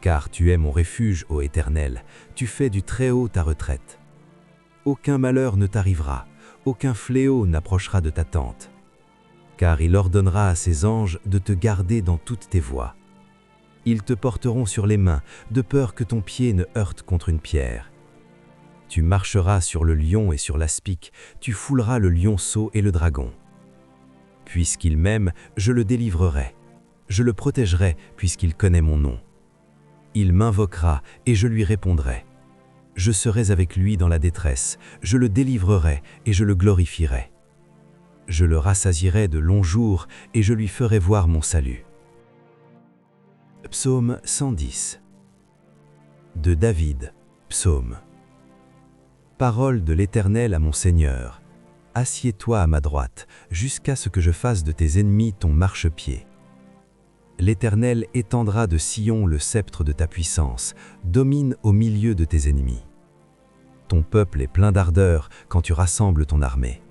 Car tu es mon refuge, ô Éternel, tu fais du Très-Haut ta retraite. Aucun malheur ne t'arrivera, aucun fléau n'approchera de ta tente. Car il ordonnera à ses anges de te garder dans toutes tes voies. Ils te porteront sur les mains, de peur que ton pied ne heurte contre une pierre. Tu marcheras sur le lion et sur l'aspic, tu fouleras le lionceau et le dragon. Puisqu'il m'aime, je le délivrerai. Je le protégerai, puisqu'il connaît mon nom. Il m'invoquera et je lui répondrai. Je serai avec lui dans la détresse, je le délivrerai et je le glorifierai. Je le rassasierai de longs jours et je lui ferai voir mon salut. Psaume 110. De David, psaume. Parole de l'Éternel à mon Seigneur. Assieds-toi à ma droite, jusqu'à ce que je fasse de tes ennemis ton marchepied. L'Éternel étendra de Sion le sceptre de ta puissance, domine au milieu de tes ennemis. Ton peuple est plein d'ardeur quand tu rassembles ton armée.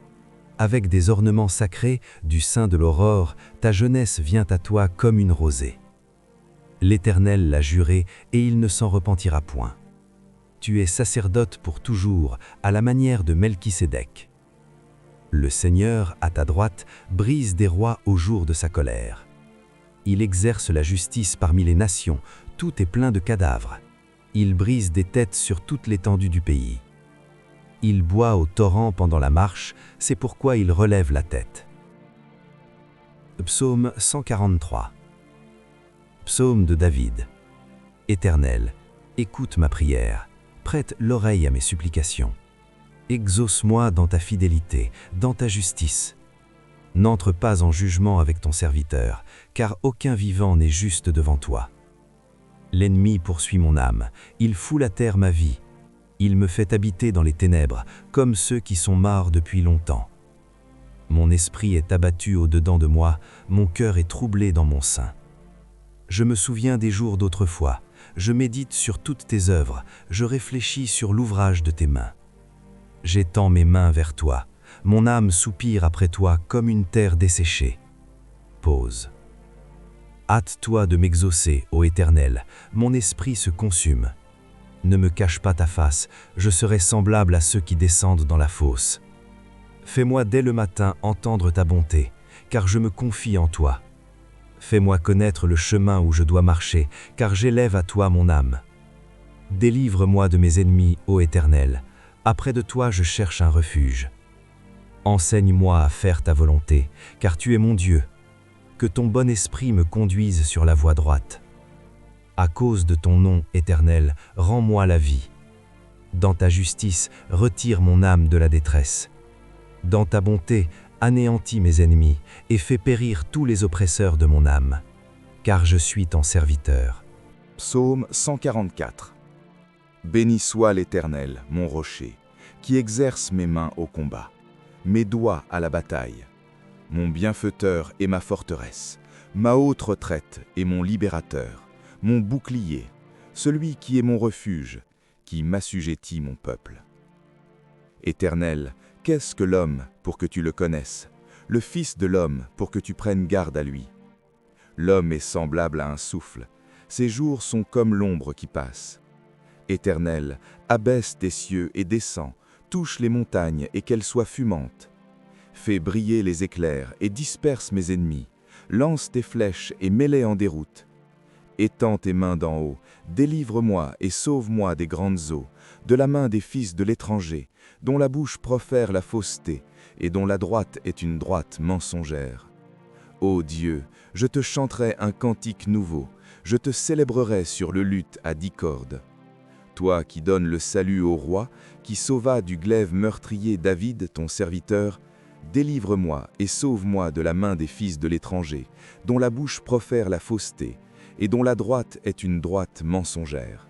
Avec des ornements sacrés, du sein de l'aurore, ta jeunesse vient à toi comme une rosée. L'Éternel l'a juré et il ne s'en repentira point. Tu es sacerdote pour toujours, à la manière de Melchisédek. Le Seigneur, à ta droite, brise des rois au jour de sa colère. Il exerce la justice parmi les nations, tout est plein de cadavres. Il brise des têtes sur toute l'étendue du pays. Il boit au torrent pendant la marche, c'est pourquoi il relève la tête. Psaume 143. Psaume de David. Éternel, écoute ma prière, prête l'oreille à mes supplications. Exauce-moi dans ta fidélité, dans ta justice. N'entre pas en jugement avec ton serviteur, car aucun vivant n'est juste devant toi. L'ennemi poursuit mon âme, il foule à terre ma vie. Il me fait habiter dans les ténèbres, comme ceux qui sont morts depuis longtemps. Mon esprit est abattu au-dedans de moi, mon cœur est troublé dans mon sein. Je me souviens des jours d'autrefois, je médite sur toutes tes œuvres, je réfléchis sur l'ouvrage de tes mains. J'étends mes mains vers toi, mon âme soupire après toi comme une terre desséchée. Pause. Hâte-toi de m'exaucer, ô Éternel, mon esprit se consume. Ne me cache pas ta face, je serai semblable à ceux qui descendent dans la fosse. Fais-moi dès le matin entendre ta bonté, car je me confie en toi. Fais-moi connaître le chemin où je dois marcher, car j'élève à toi mon âme. Délivre-moi de mes ennemis, ô Éternel, après de toi je cherche un refuge. Enseigne-moi à faire ta volonté, car tu es mon Dieu. Que ton bon esprit me conduise sur la voie droite. À cause de ton nom, Éternel, rends-moi la vie. Dans ta justice, retire mon âme de la détresse. Dans ta bonté, anéantis mes ennemis et fais périr tous les oppresseurs de mon âme, car je suis ton serviteur. Psaume 144. Béni soit l'Éternel, mon rocher, qui exerce mes mains au combat, mes doigts à la bataille, mon bienfaiteur et ma forteresse, ma haute retraite et mon libérateur, mon bouclier, celui qui est mon refuge, qui m'assujettit mon peuple. Éternel, qu'est-ce que l'homme pour que tu le connaisses, le Fils de l'homme pour que tu prennes garde à lui? L'homme est semblable à un souffle, ses jours sont comme l'ombre qui passe. Éternel, abaisse tes cieux et descends, touche les montagnes et qu'elles soient fumantes. Fais briller les éclairs et disperse mes ennemis, lance tes flèches et mets-les en déroute. Étends tes mains d'en haut, délivre-moi et sauve-moi des grandes eaux, de la main des fils de l'étranger, dont la bouche profère la fausseté, et dont la droite est une droite mensongère. Ô Dieu, je te chanterai un cantique nouveau, je te célébrerai sur le luth à 10 cordes. Toi qui donnes le salut au roi, qui sauva du glaive meurtrier David, ton serviteur, délivre-moi et sauve-moi de la main des fils de l'étranger, dont la bouche profère la fausseté, et dont la droite est une droite mensongère.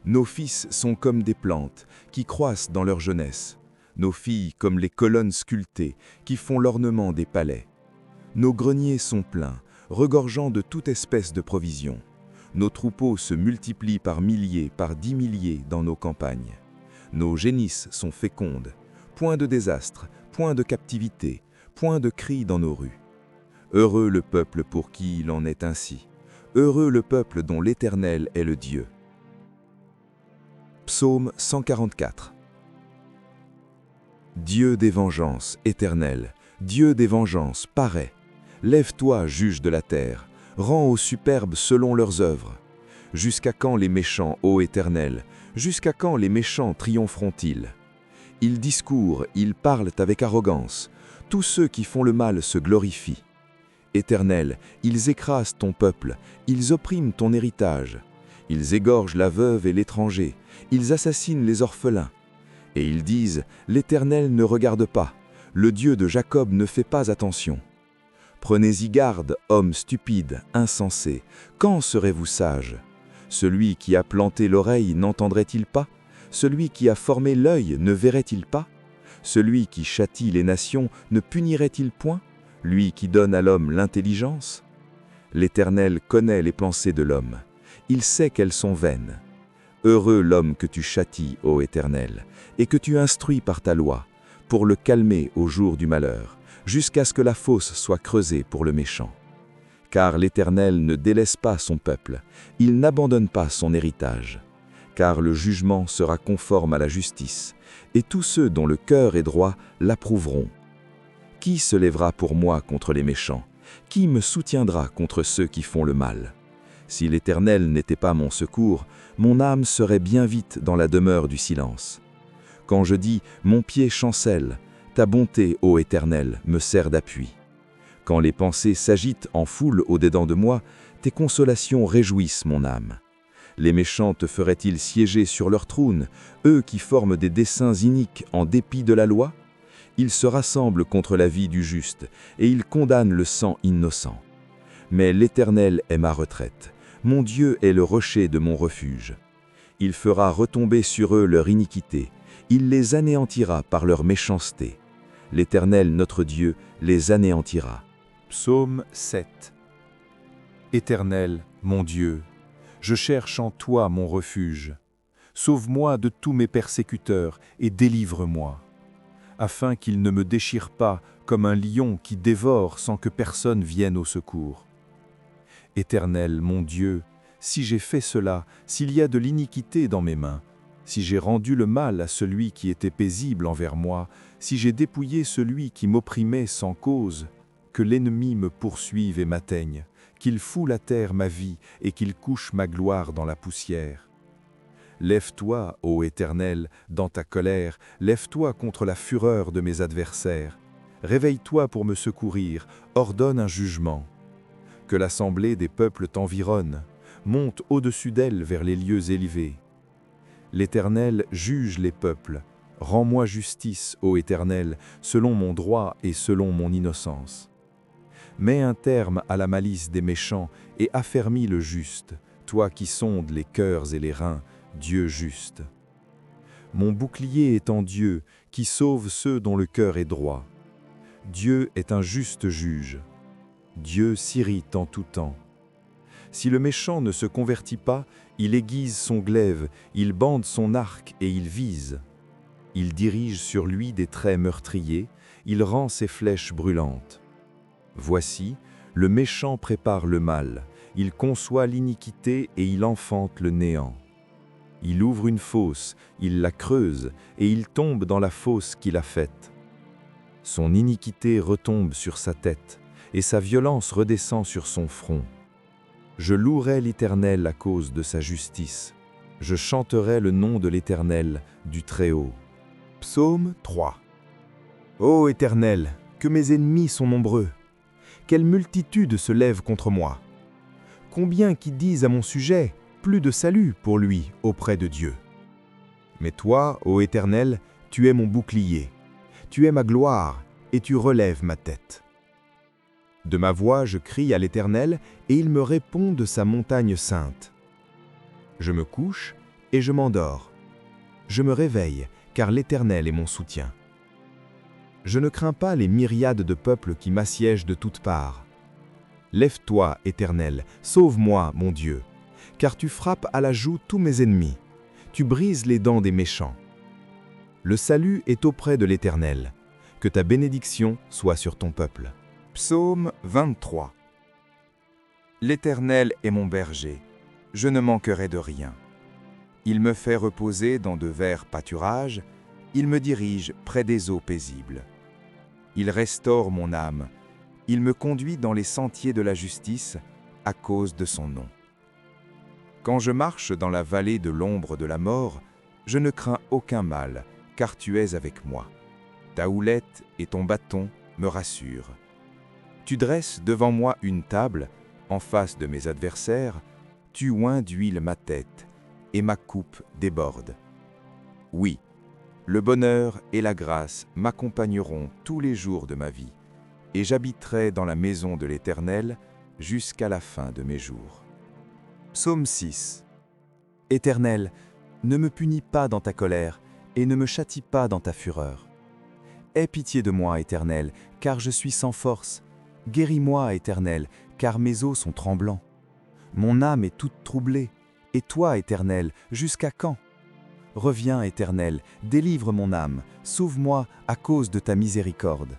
Nos fils sont comme des plantes, qui croissent dans leur jeunesse, nos filles comme les colonnes sculptées, qui font l'ornement des palais. Nos greniers sont pleins, regorgeant de toute espèce de provisions. Nos troupeaux se multiplient par milliers, par 10 milliers dans nos campagnes. Nos génisses sont fécondes, point de désastre, point de captivité, point de cris dans nos rues. Heureux le peuple pour qui il en est ainsi. Heureux le peuple dont l'Éternel est le Dieu. Psaume 144. Dieu des vengeances, Éternel, Dieu des vengeances, parais. Lève-toi, juge de la terre, rends aux superbes selon leurs œuvres. Jusqu'à quand les méchants, ô Éternel, jusqu'à quand les méchants triompheront-ils? Ils discourent, ils parlent avec arrogance, tous ceux qui font le mal se glorifient. Éternel, ils écrasent ton peuple, ils oppriment ton héritage. Ils égorgent la veuve et l'étranger, ils assassinent les orphelins. Et ils disent, l'Éternel ne regarde pas, le Dieu de Jacob ne fait pas attention. Prenez-y garde, hommes stupides, insensés, quand serez-vous sages? Celui qui a planté l'oreille n'entendrait-il pas? Celui qui a formé l'œil ne verrait-il pas? Celui qui châtie les nations ne punirait-il point? Lui qui donne à l'homme l'intelligence? L'Éternel connaît les pensées de l'homme. Il sait qu'elles sont vaines. Heureux l'homme que tu châties, ô Éternel, et que tu instruis par ta loi, pour le calmer au jour du malheur, jusqu'à ce que la fosse soit creusée pour le méchant. Car l'Éternel ne délaisse pas son peuple, il n'abandonne pas son héritage. Car le jugement sera conforme à la justice, et tous ceux dont le cœur est droit l'approuveront. Qui se lèvera pour moi contre les méchants? Qui me soutiendra contre ceux qui font le mal? Si l'Éternel n'était pas mon secours, mon âme serait bien vite dans la demeure du silence. Quand je dis « mon pied chancelle », ta bonté, ô Éternel, me sert d'appui. Quand les pensées s'agitent en foule au-dedans de moi, tes consolations réjouissent mon âme. Les méchants te feraient-ils siéger sur leur trône, eux qui forment des desseins iniques en dépit de la loi? Ils se rassemblent contre la vie du juste, et ils condamnent le sang innocent. Mais l'Éternel est ma retraite, mon Dieu est le rocher de mon refuge. Il fera retomber sur eux leur iniquité, il les anéantira par leur méchanceté. L'Éternel, notre Dieu, les anéantira. Psaume 7. Éternel, mon Dieu, je cherche en toi mon refuge. Sauve-moi de tous mes persécuteurs et délivre-moi, afin qu'ils ne me déchirent pas comme un lion qui dévore sans que personne vienne au secours. Éternel, mon Dieu, si j'ai fait cela, s'il y a de l'iniquité dans mes mains, si j'ai rendu le mal à celui qui était paisible envers moi, si j'ai dépouillé celui qui m'opprimait sans cause, que l'ennemi me poursuive et m'atteigne, qu'il foule à terre ma vie et qu'il couche ma gloire dans la poussière. Lève-toi, ô Éternel, dans ta colère, lève-toi contre la fureur de mes adversaires. Réveille-toi pour me secourir, ordonne un jugement. Que l'assemblée des peuples t'environne, monte au-dessus d'elle vers les lieux élevés. L'Éternel juge les peuples. Rends-moi justice, ô Éternel, selon mon droit et selon mon innocence. Mets un terme à la malice des méchants et affermis le juste, toi qui sondes les cœurs et les reins, Dieu juste. Mon bouclier est en Dieu, qui sauve ceux dont le cœur est droit. Dieu est un juste juge. Dieu s'irrite en tout temps. Si le méchant ne se convertit pas, il aiguise son glaive, il bande son arc et il vise. Il dirige sur lui des traits meurtriers, il rend ses flèches brûlantes. Voici, le méchant prépare le mal, il conçoit l'iniquité et il enfante le néant. Il ouvre une fosse, il la creuse, et il tombe dans la fosse qu'il a faite. Son iniquité retombe sur sa tête, et sa violence redescend sur son front. Je louerai l'Éternel à cause de sa justice. Je chanterai le nom de l'Éternel, du Très-Haut. Psaume 3. Ô Éternel, que mes ennemis sont nombreux! Quelle multitude se lève contre moi! Combien qui disent à mon sujet, plus de salut pour lui auprès de Dieu. Mais toi, ô Éternel, tu es mon bouclier, tu es ma gloire, et tu relèves ma tête. De ma voix je crie à l'Éternel, et il me répond de sa montagne sainte. Je me couche, et je m'endors. Je me réveille, car l'Éternel est mon soutien. Je ne crains pas les myriades de peuples qui m'assiègent de toutes parts. Lève-toi, Éternel, sauve-moi, mon Dieu, car tu frappes à la joue tous mes ennemis, tu brises les dents des méchants. Le salut est auprès de l'Éternel, que ta bénédiction soit sur ton peuple. Psaume 23. L'Éternel est mon berger, je ne manquerai de rien. Il me fait reposer dans de verts pâturages, il me dirige près des eaux paisibles. Il restaure mon âme, il me conduit dans les sentiers de la justice à cause de son nom. Quand je marche dans la vallée de l'ombre de la mort, je ne crains aucun mal, car tu es avec moi. Ta houlette et ton bâton me rassurent. Tu dresses devant moi une table, en face de mes adversaires, tu oins d'huile ma tête, et ma coupe déborde. Oui, le bonheur et la grâce m'accompagneront tous les jours de ma vie, et j'habiterai dans la maison de l'Éternel jusqu'à la fin de mes jours. Psaume 6. Éternel, ne me punis pas dans ta colère, et ne me châtie pas dans ta fureur. Aie pitié de moi, Éternel, car je suis sans force. Guéris-moi, Éternel, car mes os sont tremblants. Mon âme est toute troublée. Et toi, Éternel, jusqu'à quand? Reviens, Éternel, délivre mon âme, sauve-moi à cause de ta miséricorde.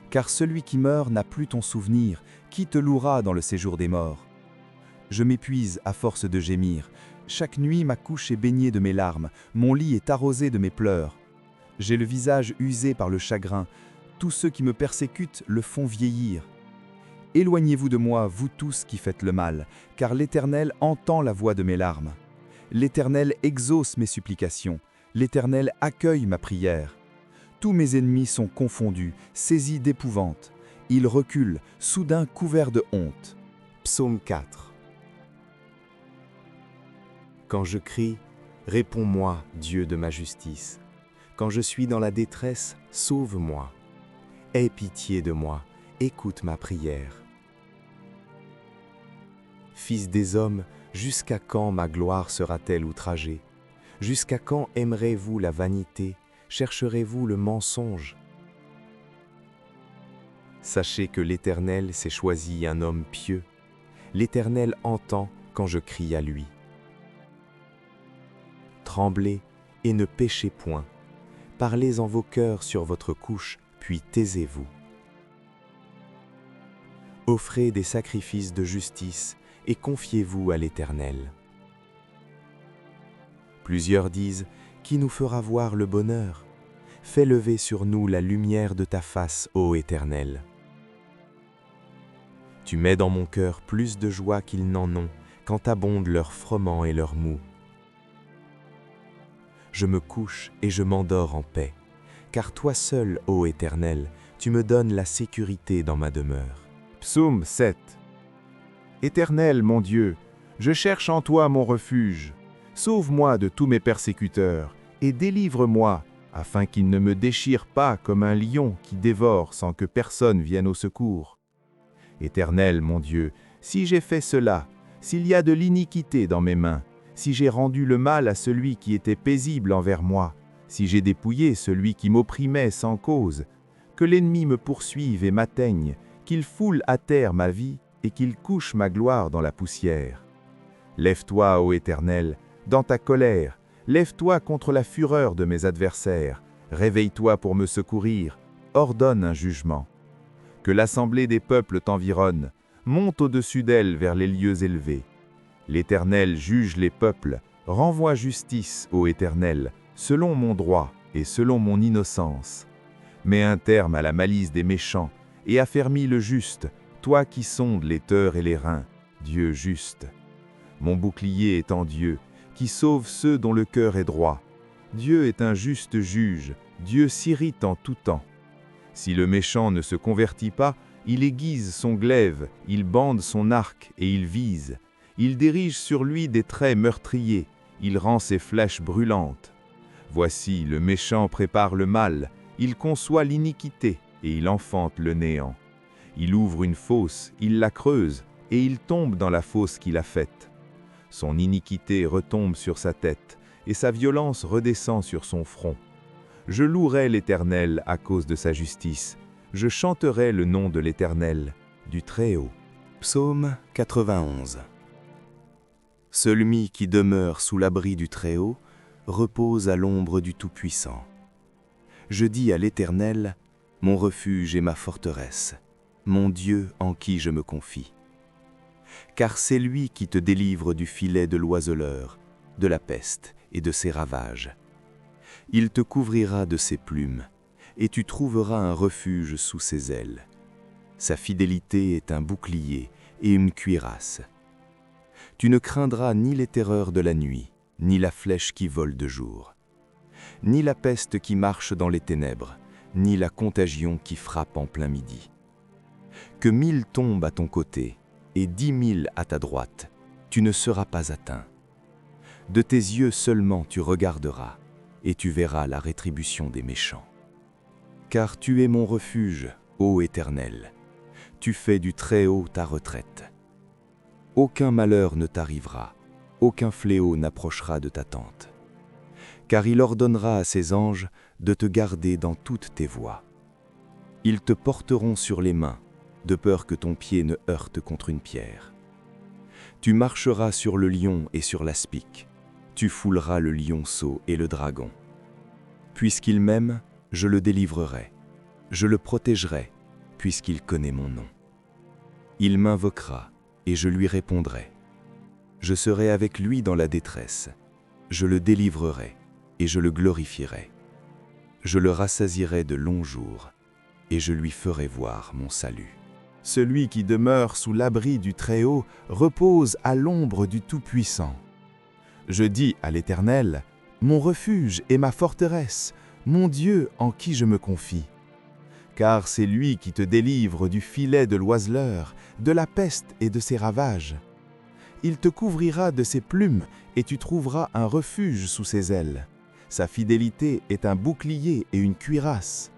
Car celui qui meurt n'a plus ton souvenir, qui te louera dans le séjour des morts? Je m'épuise à force de gémir. Chaque nuit ma couche est baignée de mes larmes, mon lit est arrosé de mes pleurs. J'ai le visage usé par le chagrin, tous ceux qui me persécutent le font vieillir. Éloignez-vous de moi, vous tous qui faites le mal, car l'Éternel entend la voix de mes larmes. L'Éternel exauce mes supplications, l'Éternel accueille ma prière. Tous mes ennemis sont confondus, saisis d'épouvante. Ils reculent, soudain couverts de honte. Psaume 4. Quand je crie, réponds-moi, Dieu de ma justice. Quand je suis dans la détresse, sauve-moi. Aie pitié de moi, écoute ma prière. Fils des hommes, jusqu'à quand ma gloire sera-t-elle outragée? Jusqu'à quand aimerez-vous la vanité, chercherez-vous le mensonge? Sachez que l'Éternel s'est choisi un homme pieux. L'Éternel entend quand je crie à lui. Tremblez et ne péchez point. Parlez en vos cœurs sur votre couche, puis taisez-vous. Offrez des sacrifices de justice et confiez-vous à l'Éternel. Plusieurs disent, qui nous fera voir le bonheur? Fais lever sur nous la lumière de ta face, ô Éternel. Tu mets dans mon cœur plus de joie qu'ils n'en ont, quand abondent leurs froment et leurs mou. Je me couche et je m'endors en paix, car toi seul, ô Éternel, tu me donnes la sécurité dans ma demeure. Psaume 7. Éternel, mon Dieu, je cherche en toi mon refuge. Sauve-moi de tous mes persécuteurs et délivre-moi, afin qu'ils ne me déchirent pas comme un lion qui dévore sans que personne vienne au secours. Éternel, mon Dieu, si j'ai fait cela, s'il y a de l'iniquité dans mes mains, si j'ai rendu le mal à celui qui était paisible envers moi, si j'ai dépouillé celui qui m'opprimait sans cause, que l'ennemi me poursuive et m'atteigne, qu'il foule à terre ma vie et qu'il couche ma gloire dans la poussière. Lève-toi, ô Éternel, dans ta colère, lève-toi contre la fureur de mes adversaires, réveille-toi pour me secourir, ordonne un jugement. Que l'assemblée des peuples t'environne, monte au-dessus d'elle vers les lieux élevés. L'Éternel juge les peuples, renvoie justice, ô Éternel, selon mon droit et selon mon innocence. Mets un terme à la malice des méchants et affermis le juste, toi qui sondes les teurs et les reins, Dieu juste. Mon bouclier est en Dieu, qui sauve ceux dont le cœur est droit. Dieu est un juste juge, Dieu s'irrite en tout temps. Si le méchant ne se convertit pas, il aiguise son glaive, il bande son arc et il vise. Il dirige sur lui des traits meurtriers, il rend ses flèches brûlantes. Voici, le méchant prépare le mal, il conçoit l'iniquité et il enfante le néant. Il ouvre une fosse, il la creuse, et il tombe dans la fosse qu'il a faite. Son iniquité retombe sur sa tête, et sa violence redescend sur son front. Je louerai l'Éternel à cause de sa justice, je chanterai le nom de l'Éternel, du Très-Haut. Psaume 91. Celui qui demeure sous l'abri du Très-Haut repose à l'ombre du Tout-Puissant. Je dis à l'Éternel, mon refuge et ma forteresse, mon Dieu en qui je me confie. Car c'est lui qui te délivre du filet de l'oiseleur, de la peste et de ses ravages. Il te couvrira de ses plumes, et tu trouveras un refuge sous ses ailes. Sa fidélité est un bouclier et une cuirasse. Tu ne craindras ni les terreurs de la nuit, ni la flèche qui vole de jour, ni la peste qui marche dans les ténèbres, ni la contagion qui frappe en plein midi. Que 1000 tombent à ton côté et 10 000 à ta droite, tu ne seras pas atteint. De tes yeux seulement tu regarderas, et tu verras la rétribution des méchants. Car tu es mon refuge, ô Éternel, tu fais du Très-Haut ta retraite. Aucun malheur ne t'arrivera, aucun fléau n'approchera de ta tente. Car il ordonnera à ses anges de te garder dans toutes tes voies. Ils te porteront sur les mains, de peur que ton pied ne heurte contre une pierre. Tu marcheras sur le lion et sur l'aspic, tu fouleras le lionceau et le dragon. Puisqu'il m'aime, je le délivrerai, je le protégerai, puisqu'il connaît mon nom. Il m'invoquera, et je lui répondrai. Je serai avec lui dans la détresse, je le délivrerai, et je le glorifierai. Je le rassasierai de longs jours, et je lui ferai voir mon salut. Celui qui demeure sous l'abri du Très-Haut repose à l'ombre du Tout-Puissant. Je dis à l'Éternel, mon refuge et ma forteresse, mon Dieu en qui je me confie. Car c'est lui qui te délivre du filet de l'oiseleur, de la peste et de ses ravages. Il te couvrira de ses plumes et tu trouveras un refuge sous ses ailes. Sa fidélité est un bouclier et une cuirasse.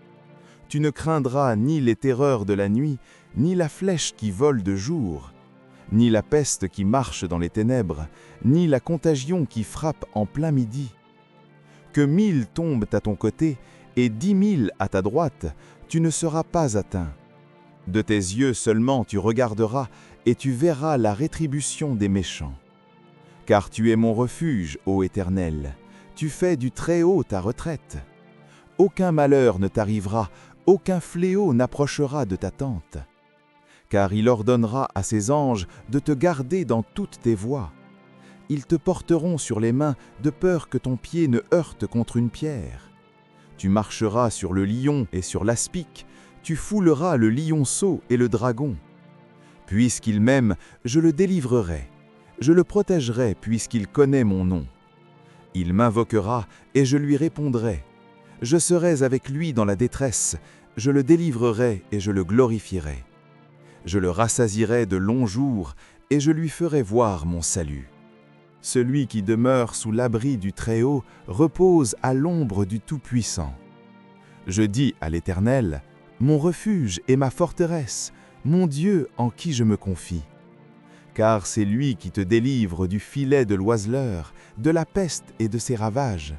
Tu ne craindras ni les terreurs de la nuit, ni la flèche qui vole de jour, ni la peste qui marche dans les ténèbres, ni la contagion qui frappe en plein midi. Que 1000 tombent à ton côté et 10 000 à ta droite, tu ne seras pas atteint. De tes yeux seulement tu regarderas et tu verras la rétribution des méchants. Car tu es mon refuge, ô Éternel, tu fais du Très-Haut ta retraite. Aucun malheur ne t'arrivera, aucun fléau n'approchera de ta tente. Car il ordonnera à ses anges de te garder dans toutes tes voies. Ils te porteront sur les mains de peur que ton pied ne heurte contre une pierre. Tu marcheras sur le lion et sur l'aspic, tu fouleras le lionceau et le dragon. Puisqu'il m'aime, je le délivrerai, je le protégerai puisqu'il connaît mon nom. Il m'invoquera et je lui répondrai. Je serai avec lui dans la détresse, je le délivrerai et je le glorifierai. Je le rassasierai de longs jours et je lui ferai voir mon salut. Celui qui demeure sous l'abri du Très-Haut repose à l'ombre du Tout-Puissant. Je dis à l'Éternel, mon refuge et ma forteresse, mon Dieu en qui je me confie. Car c'est lui qui te délivre du filet de l'oiseleur, de la peste et de ses ravages.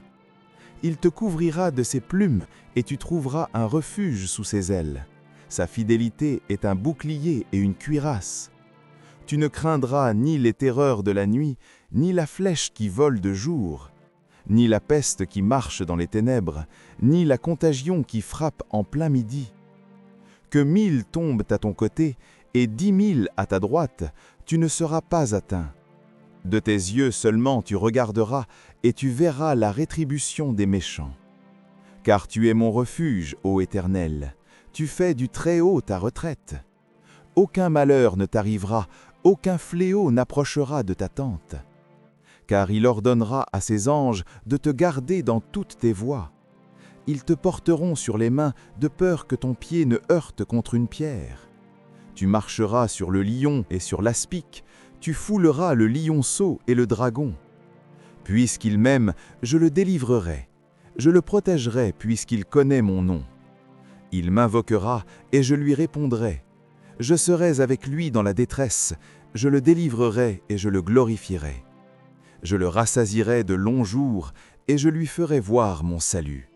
Il te couvrira de ses plumes et tu trouveras un refuge sous ses ailes. Sa fidélité est un bouclier et une cuirasse. Tu ne craindras ni les terreurs de la nuit, ni la flèche qui vole de jour, ni la peste qui marche dans les ténèbres, ni la contagion qui frappe en plein midi. Que 1000 tombent à ton côté et 10 000 à ta droite, tu ne seras pas atteint. De tes yeux seulement tu regarderas et tu verras la rétribution des méchants. Car tu es mon refuge, ô Éternel, tu fais du Très-Haut ta retraite. Aucun malheur ne t'arrivera, aucun fléau n'approchera de ta tente. Car il ordonnera à ses anges de te garder dans toutes tes voies. Ils te porteront sur les mains de peur que ton pied ne heurte contre une pierre. Tu marcheras sur le lion et sur l'aspic, tu fouleras le lionceau et le dragon. Puisqu'il m'aime, je le délivrerai, je le protégerai puisqu'il connaît mon nom. Il m'invoquera et je lui répondrai. Je serai avec lui dans la détresse, je le délivrerai et je le glorifierai. Je le rassasierai de longs jours et je lui ferai voir mon salut.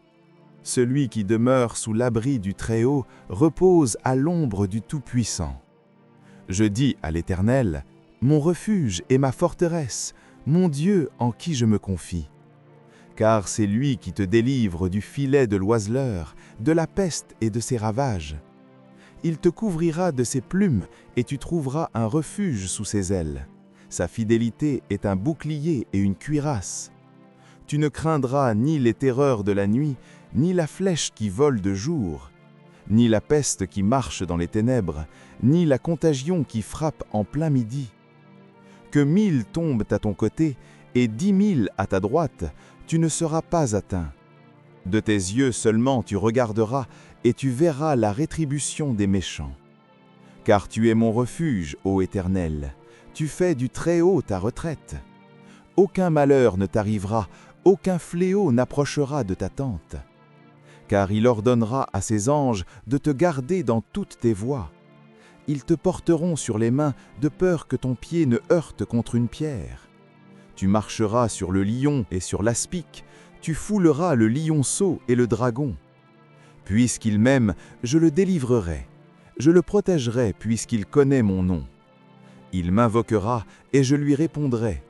Celui qui demeure sous l'abri du Très-Haut repose à l'ombre du Tout-Puissant. Je dis à l'Éternel, mon refuge et ma forteresse, mon Dieu en qui je me confie. Car c'est lui qui te délivre du filet de l'oiseleur, de la peste et de ses ravages. Il te couvrira de ses plumes et tu trouveras un refuge sous ses ailes. Sa fidélité est un bouclier et une cuirasse. Tu ne craindras ni les terreurs de la nuit, ni la flèche qui vole de jour, ni la peste qui marche dans les ténèbres, ni la contagion qui frappe en plein midi. Que 1000 tombent à ton côté et 10 000 à ta droite, tu ne seras pas atteint. De tes yeux seulement tu regarderas et tu verras la rétribution des méchants. Car tu es mon refuge, ô Éternel, tu fais du Très-Haut ta retraite. Aucun malheur ne t'arrivera, aucun fléau n'approchera de ta tente. Car il ordonnera à ses anges de te garder dans toutes tes voies. Ils te porteront sur les mains de peur que ton pied ne heurte contre une pierre. Tu marcheras sur le lion et sur l'aspic, tu fouleras le lionceau et le dragon. Puisqu'il m'aime, je le délivrerai. Je le protégerai puisqu'il connaît mon nom. Il m'invoquera et je lui répondrai.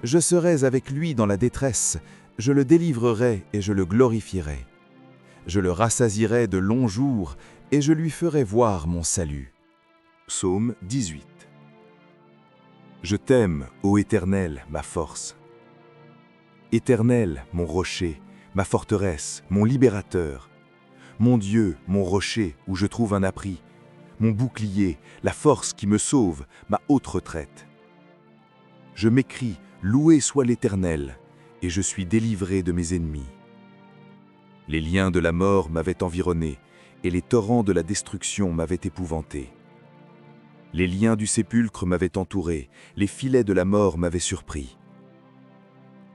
Je serai avec lui dans la détresse, je le délivrerai et je le glorifierai. Je le rassasierai de longs jours et je lui ferai voir mon salut. Psaume 18. Je t'aime, ô Éternel, ma force. Éternel, mon rocher, ma forteresse, mon libérateur. Mon Dieu, mon rocher, où je trouve un abri. Mon bouclier, la force qui me sauve, ma haute retraite. Je m'écrie, loué soit l'Éternel, et je suis délivré de mes ennemis. Les liens de la mort m'avaient environné, et les torrents de la destruction m'avaient épouvanté. Les liens du sépulcre m'avaient entouré, les filets de la mort m'avaient surpris.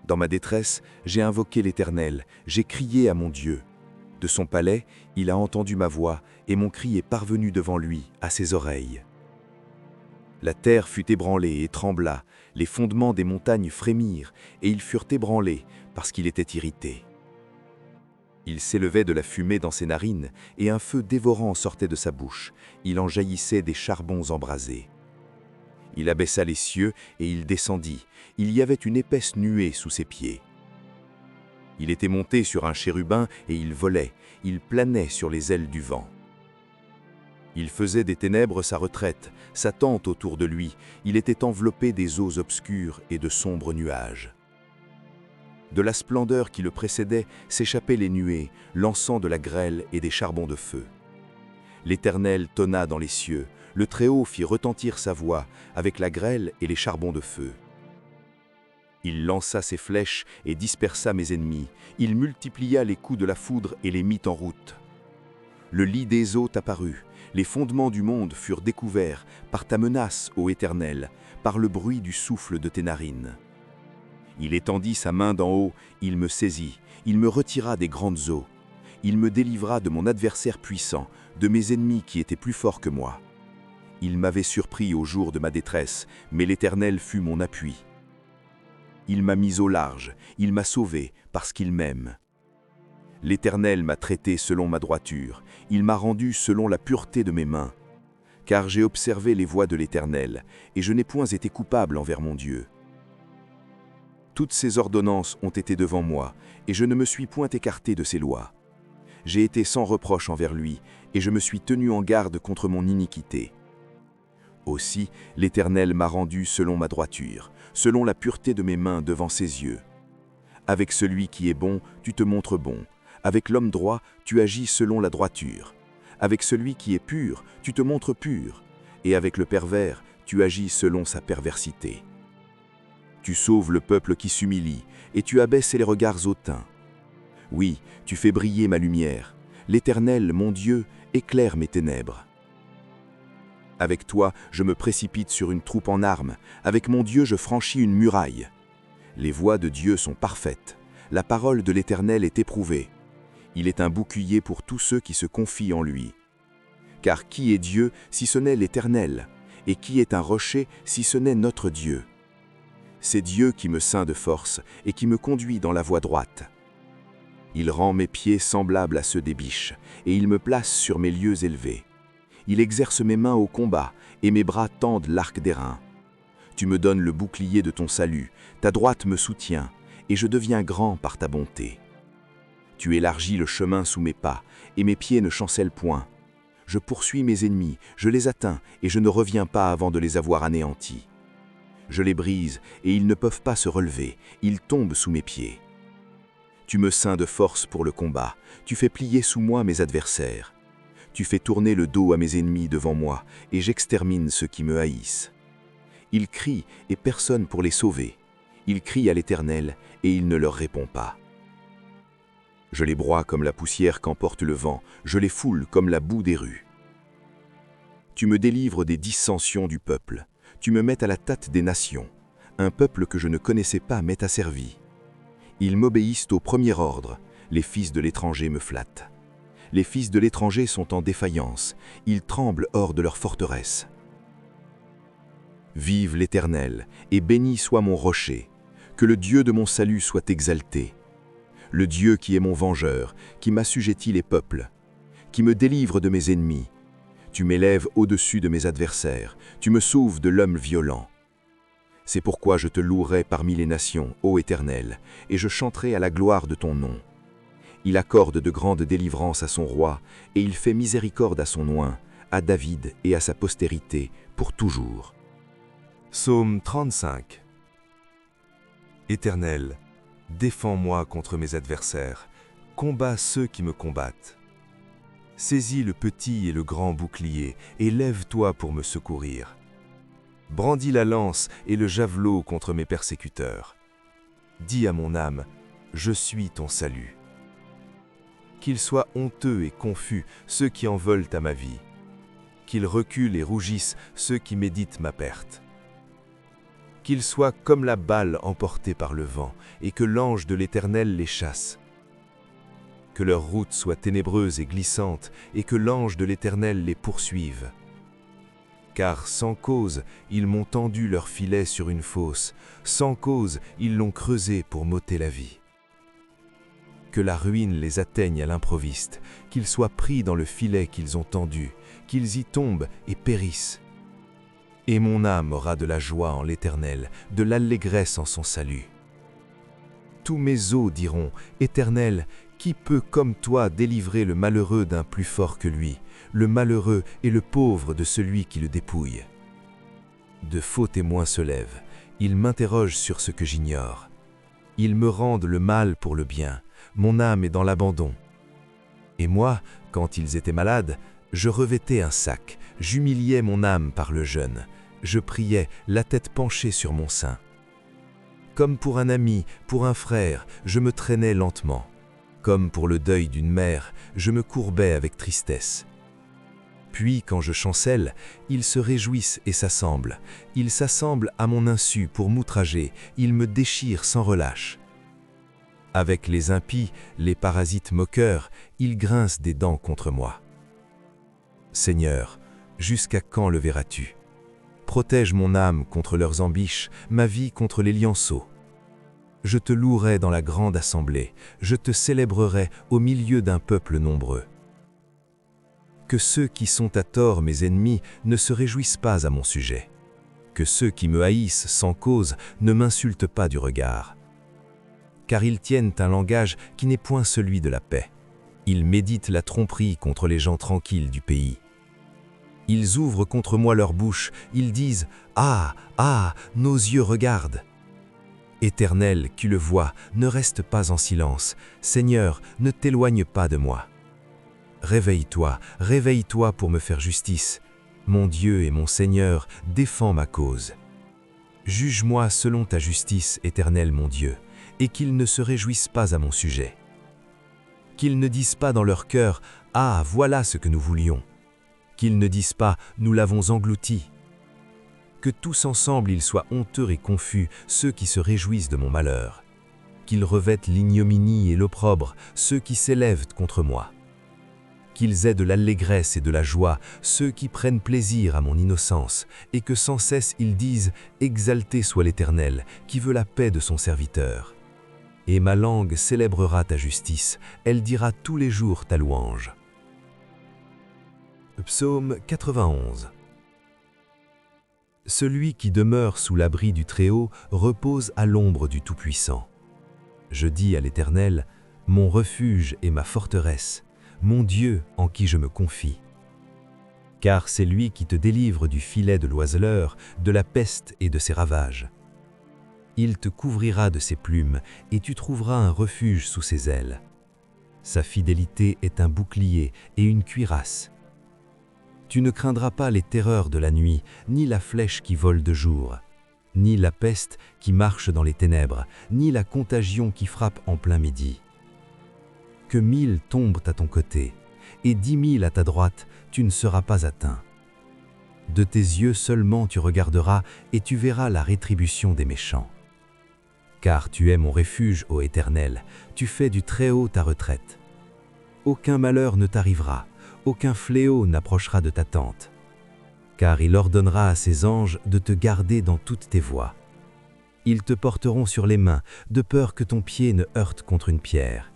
Dans ma détresse, j'ai invoqué l'Éternel, j'ai crié à mon Dieu. De son palais, il a entendu ma voix, et mon cri est parvenu devant lui, à ses oreilles. La terre fut ébranlée et trembla, les fondements des montagnes frémirent, et ils furent ébranlés, parce qu'il était irrité. Il s'élevait de la fumée dans ses narines, et un feu dévorant sortait de sa bouche. Il en jaillissait des charbons embrasés. Il abaissa les cieux, et il descendit. Il y avait une épaisse nuée sous ses pieds. Il était monté sur un chérubin, et il volait. Il planait sur les ailes du vent. Il faisait des ténèbres sa retraite, sa tente autour de lui. Il était enveloppé des eaux obscures et de sombres nuages. De la splendeur qui le précédait s'échappaient les nuées, lançant de la grêle et des charbons de feu. L'Éternel tonna dans les cieux, le Très-Haut fit retentir sa voix avec la grêle et les charbons de feu. Il lança ses flèches et dispersa mes ennemis, il multiplia les coups de la foudre et les mit en route. Le lit des eaux t'apparut, les fondements du monde furent découverts par ta menace, ô Éternel, par le bruit du souffle de tes narines. Il étendit sa main d'en haut, il me saisit, il me retira des grandes eaux. Il me délivra de mon adversaire puissant, de mes ennemis qui étaient plus forts que moi. Il m'avait surpris au jour de ma détresse, mais l'Éternel fut mon appui. Il m'a mis au large, il m'a sauvé, parce qu'il m'aime. L'Éternel m'a traité selon ma droiture, il m'a rendu selon la pureté de mes mains. Car j'ai observé les voies de l'Éternel, et je n'ai point été coupable envers mon Dieu. Toutes ses ordonnances ont été devant moi, et je ne me suis point écarté de ses lois. J'ai été sans reproche envers lui, et je me suis tenu en garde contre mon iniquité. Aussi, l'Éternel m'a rendu selon ma droiture, selon la pureté de mes mains devant ses yeux. Avec celui qui est bon, tu te montres bon. Avec l'homme droit, tu agis selon la droiture. Avec celui qui est pur, tu te montres pur. Et avec le pervers, tu agis selon sa perversité. Tu sauves le peuple qui s'humilie, et tu abaisses les regards hautains. Oui, tu fais briller ma lumière. L'Éternel, mon Dieu, éclaire mes ténèbres. Avec toi, je me précipite sur une troupe en armes. Avec mon Dieu, je franchis une muraille. Les voies de Dieu sont parfaites. La parole de l'Éternel est éprouvée. Il est un bouclier pour tous ceux qui se confient en lui. Car qui est Dieu si ce n'est l'Éternel? Et qui est un rocher si ce n'est notre Dieu? C'est Dieu qui me ceint de force et qui me conduit dans la voie droite. Il rend mes pieds semblables à ceux des biches, et il me place sur mes lieux élevés. Il exerce mes mains au combat, et mes bras tendent l'arc d'airain. Tu me donnes le bouclier de ton salut, ta droite me soutient, et je deviens grand par ta bonté. Tu élargis le chemin sous mes pas, et mes pieds ne chancellent point. je poursuis mes ennemis, je les atteins et je ne reviens pas avant de les avoir anéantis. Je les brise et ils ne peuvent pas se relever, ils tombent sous mes pieds. Tu me ceins de force pour le combat, tu fais plier sous moi mes adversaires. Tu fais tourner le dos à mes ennemis devant moi et j'extermine ceux qui me haïssent. Ils crient et personne pour les sauver. Ils crient à l'Éternel et il ne leur répond pas. Je les broie comme la poussière qu'emporte le vent, je les foule comme la boue des rues. Tu me délivres des dissensions du peuple, tu me mets à la tête des nations. Un peuple que je ne connaissais pas m'est asservi. Ils m'obéissent au premier ordre, les fils de l'étranger me flattent. Les fils de l'étranger sont en défaillance, ils tremblent hors de leur forteresse. Vive l'Éternel, et béni soit mon rocher, que le Dieu de mon salut soit exalté. Le Dieu qui est mon vengeur, qui m'assujettit les peuples, qui me délivre de mes ennemis. Tu m'élèves au-dessus de mes adversaires, tu me sauves de l'homme violent. C'est pourquoi je te louerai parmi les nations, ô Éternel, et je chanterai à la gloire de ton nom. Il accorde de grandes délivrances à son roi, et il fait miséricorde à son oint, à David et à sa postérité, pour toujours. Psaume 35. Éternel, défends-moi contre mes adversaires, combats ceux qui me combattent. Saisis le petit et le grand bouclier, et lève-toi pour me secourir. Brandis la lance et le javelot contre mes persécuteurs. Dis à mon âme, je suis ton salut. Qu'ils soient honteux et confus ceux qui en veulent à ma vie. Qu'ils reculent et rougissent ceux qui méditent ma perte. Qu'ils soient comme la balle emportée par le vent, et que l'ange de l'Éternel les chasse. Que leur route soit ténébreuse et glissante, et que l'ange de l'Éternel les poursuive. Car sans cause, ils m'ont tendu leur filet sur une fosse, sans cause, ils l'ont creusé pour m'ôter la vie. Que la ruine les atteigne à l'improviste, qu'ils soient pris dans le filet qu'ils ont tendu, qu'ils y tombent et périssent. Et mon âme aura de la joie en l'Éternel, de l'allégresse en son salut. Tous mes os diront, Éternel, qui peut comme toi délivrer le malheureux d'un plus fort que lui, le malheureux et le pauvre de celui qui le dépouille? De faux témoins se lèvent, ils m'interrogent sur ce que j'ignore. Ils me rendent le mal pour le bien, mon âme est dans l'abandon. Et moi, quand ils étaient malades, je revêtais un sac, j'humiliais mon âme par le jeûne, je priais, la tête penchée sur mon sein. Comme pour un ami, pour un frère, je me traînais lentement. Comme pour le deuil d'une mère, je me courbais avec tristesse. Puis, quand je chancelle, ils se réjouissent et s'assemblent. Ils s'assemblent à mon insu pour m'outrager, ils me déchirent sans relâche. Avec les impies, les parasites moqueurs, ils grincent des dents contre moi. Seigneur, jusqu'à quand le verras-tu? Protège mon âme contre leurs embûches, ma vie contre les lionceaux. Je te louerai dans la grande assemblée, je te célébrerai au milieu d'un peuple nombreux. Que ceux qui sont à tort mes ennemis ne se réjouissent pas à mon sujet. Que ceux qui me haïssent sans cause ne m'insultent pas du regard. Car ils tiennent un langage qui n'est point celui de la paix. Ils méditent la tromperie contre les gens tranquilles du pays. Ils ouvrent contre moi leur bouche, ils disent « Ah, ah, nos yeux regardent !» Éternel, qui le vois, ne reste pas en silence. Seigneur, ne t'éloigne pas de moi. Réveille-toi, réveille-toi pour me faire justice. Mon Dieu et mon Seigneur, défends ma cause. Juge-moi selon ta justice, Éternel mon Dieu, et qu'ils ne se réjouissent pas à mon sujet. Qu'ils ne disent pas dans leur cœur « Ah, voilà ce que nous voulions !» Qu'ils ne disent pas « Nous l'avons englouti !» Que tous ensemble ils soient honteux et confus, ceux qui se réjouissent de mon malheur. Qu'ils revêtent l'ignominie et l'opprobre, ceux qui s'élèvent contre moi. Qu'ils aient de l'allégresse et de la joie, ceux qui prennent plaisir à mon innocence, et que sans cesse ils disent « Exalté soit l'Éternel, qui veut la paix de son serviteur. » Et ma langue célébrera ta justice, elle dira tous les jours ta louange. Psaume 91. Celui qui demeure sous l'abri du Très-Haut repose à l'ombre du Tout-Puissant. Je dis à l'Éternel, mon refuge et ma forteresse, mon Dieu en qui je me confie. car c'est lui qui te délivre du filet de l'oiseleur, de la peste et de ses ravages. Il te couvrira de ses plumes, et tu trouveras un refuge sous ses ailes. Sa fidélité est un bouclier et une cuirasse. Tu ne craindras pas les terreurs de la nuit, ni la flèche qui vole de jour, ni la peste qui marche dans les ténèbres, ni la contagion qui frappe en plein midi. Que 1000 tombent à ton côté, et 10 000 à ta droite, tu ne seras pas atteint. De tes yeux seulement tu regarderas, et tu verras la rétribution des méchants. Car tu es mon refuge, ô Éternel, tu fais du Très-Haut ta retraite. Aucun malheur ne t'arrivera, aucun fléau n'approchera de ta tente. Car il ordonnera à ses anges de te garder dans toutes tes voies. Ils te porteront sur les mains, de peur que ton pied ne heurte contre une pierre.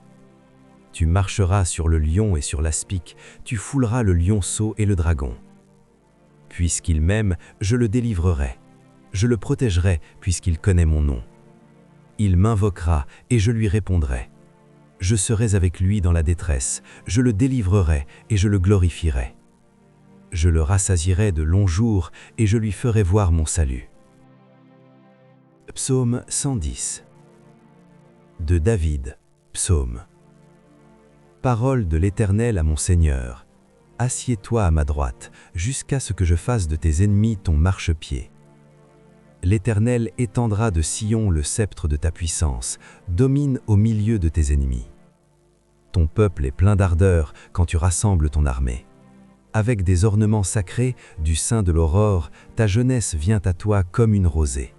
Tu marcheras sur le lion et sur l'aspic, tu fouleras le lionceau et le dragon. Puisqu'il m'aime, je le délivrerai. Je le protégerai, puisqu'il connaît mon nom. Il m'invoquera, et je lui répondrai. Je serai avec lui dans la détresse, je le délivrerai, et je le glorifierai. Je le rassasierai de longs jours, et je lui ferai voir mon salut. Psaume 110. De David, psaume. Parole de l'Éternel à mon Seigneur. Assieds-toi à ma droite, jusqu'à ce que je fasse de tes ennemis ton marchepied. L'Éternel étendra de Sion le sceptre de ta puissance, domine au milieu de tes ennemis. Ton peuple est plein d'ardeur quand tu rassembles ton armée. Avec des ornements sacrés, du sein de l'aurore, ta jeunesse vient à toi comme une rosée.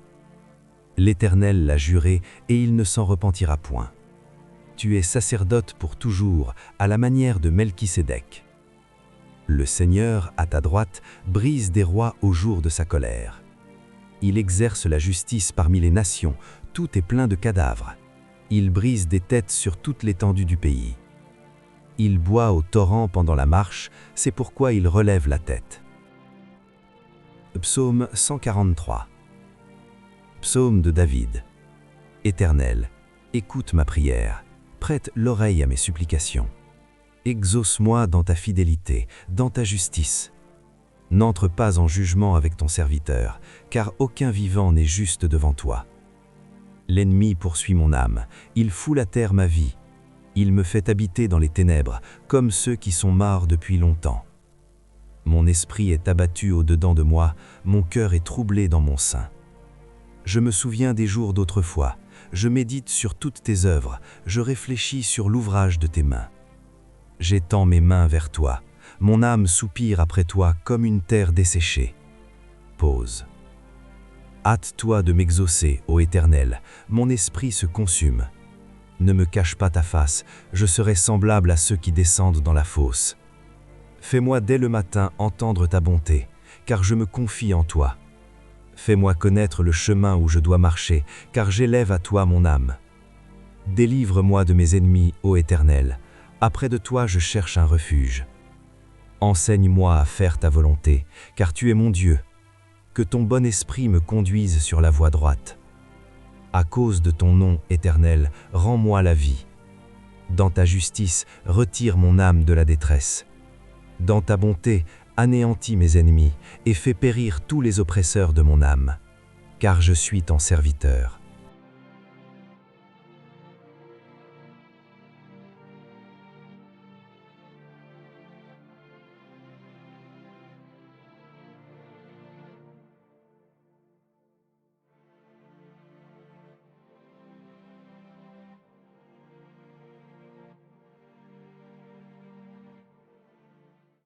L'Éternel l'a juré, et il ne s'en repentira point. Tu es sacerdote pour toujours, à la manière de Melchisédek. Le Seigneur, à ta droite, brise des rois au jour de sa colère. Il exerce la justice parmi les nations, tout est plein de cadavres. Il brise des têtes sur toute l'étendue du pays. Il boit au torrent pendant la marche, c'est pourquoi il relève la tête. Psaume 143. Psaume de David. Éternel, écoute ma prière, prête l'oreille à mes supplications. Exauce-moi dans ta fidélité, dans ta justice. N'entre pas en jugement avec ton serviteur, car aucun vivant n'est juste devant toi. L'ennemi poursuit mon âme, il foule à terre ma vie. Il me fait habiter dans les ténèbres, comme ceux qui sont morts depuis longtemps. Mon esprit est abattu au-dedans de moi, mon cœur est troublé dans mon sein. Je me souviens des jours d'autrefois, je médite sur toutes tes œuvres, je réfléchis sur l'ouvrage de tes mains. J'étends mes mains vers toi, mon âme soupire après toi comme une terre desséchée. Pause. Hâte-toi de m'exaucer, ô Éternel, mon esprit se consume. Ne me cache pas ta face, je serai semblable à ceux qui descendent dans la fosse. Fais-moi dès le matin entendre ta bonté, car je me confie en toi. Fais-moi connaître le chemin où je dois marcher, car j'élève à toi mon âme. Délivre-moi de mes ennemis, ô Éternel, après de toi je cherche un refuge. Enseigne-moi à faire ta volonté, car tu es mon Dieu. Que ton bon esprit me conduise sur la voie droite. À cause de ton nom, Éternel, rends-moi la vie. Dans ta justice, retire mon âme de la détresse. Dans ta bonté, anéantis mes ennemis et fais périr tous les oppresseurs de mon âme. Car je suis ton serviteur.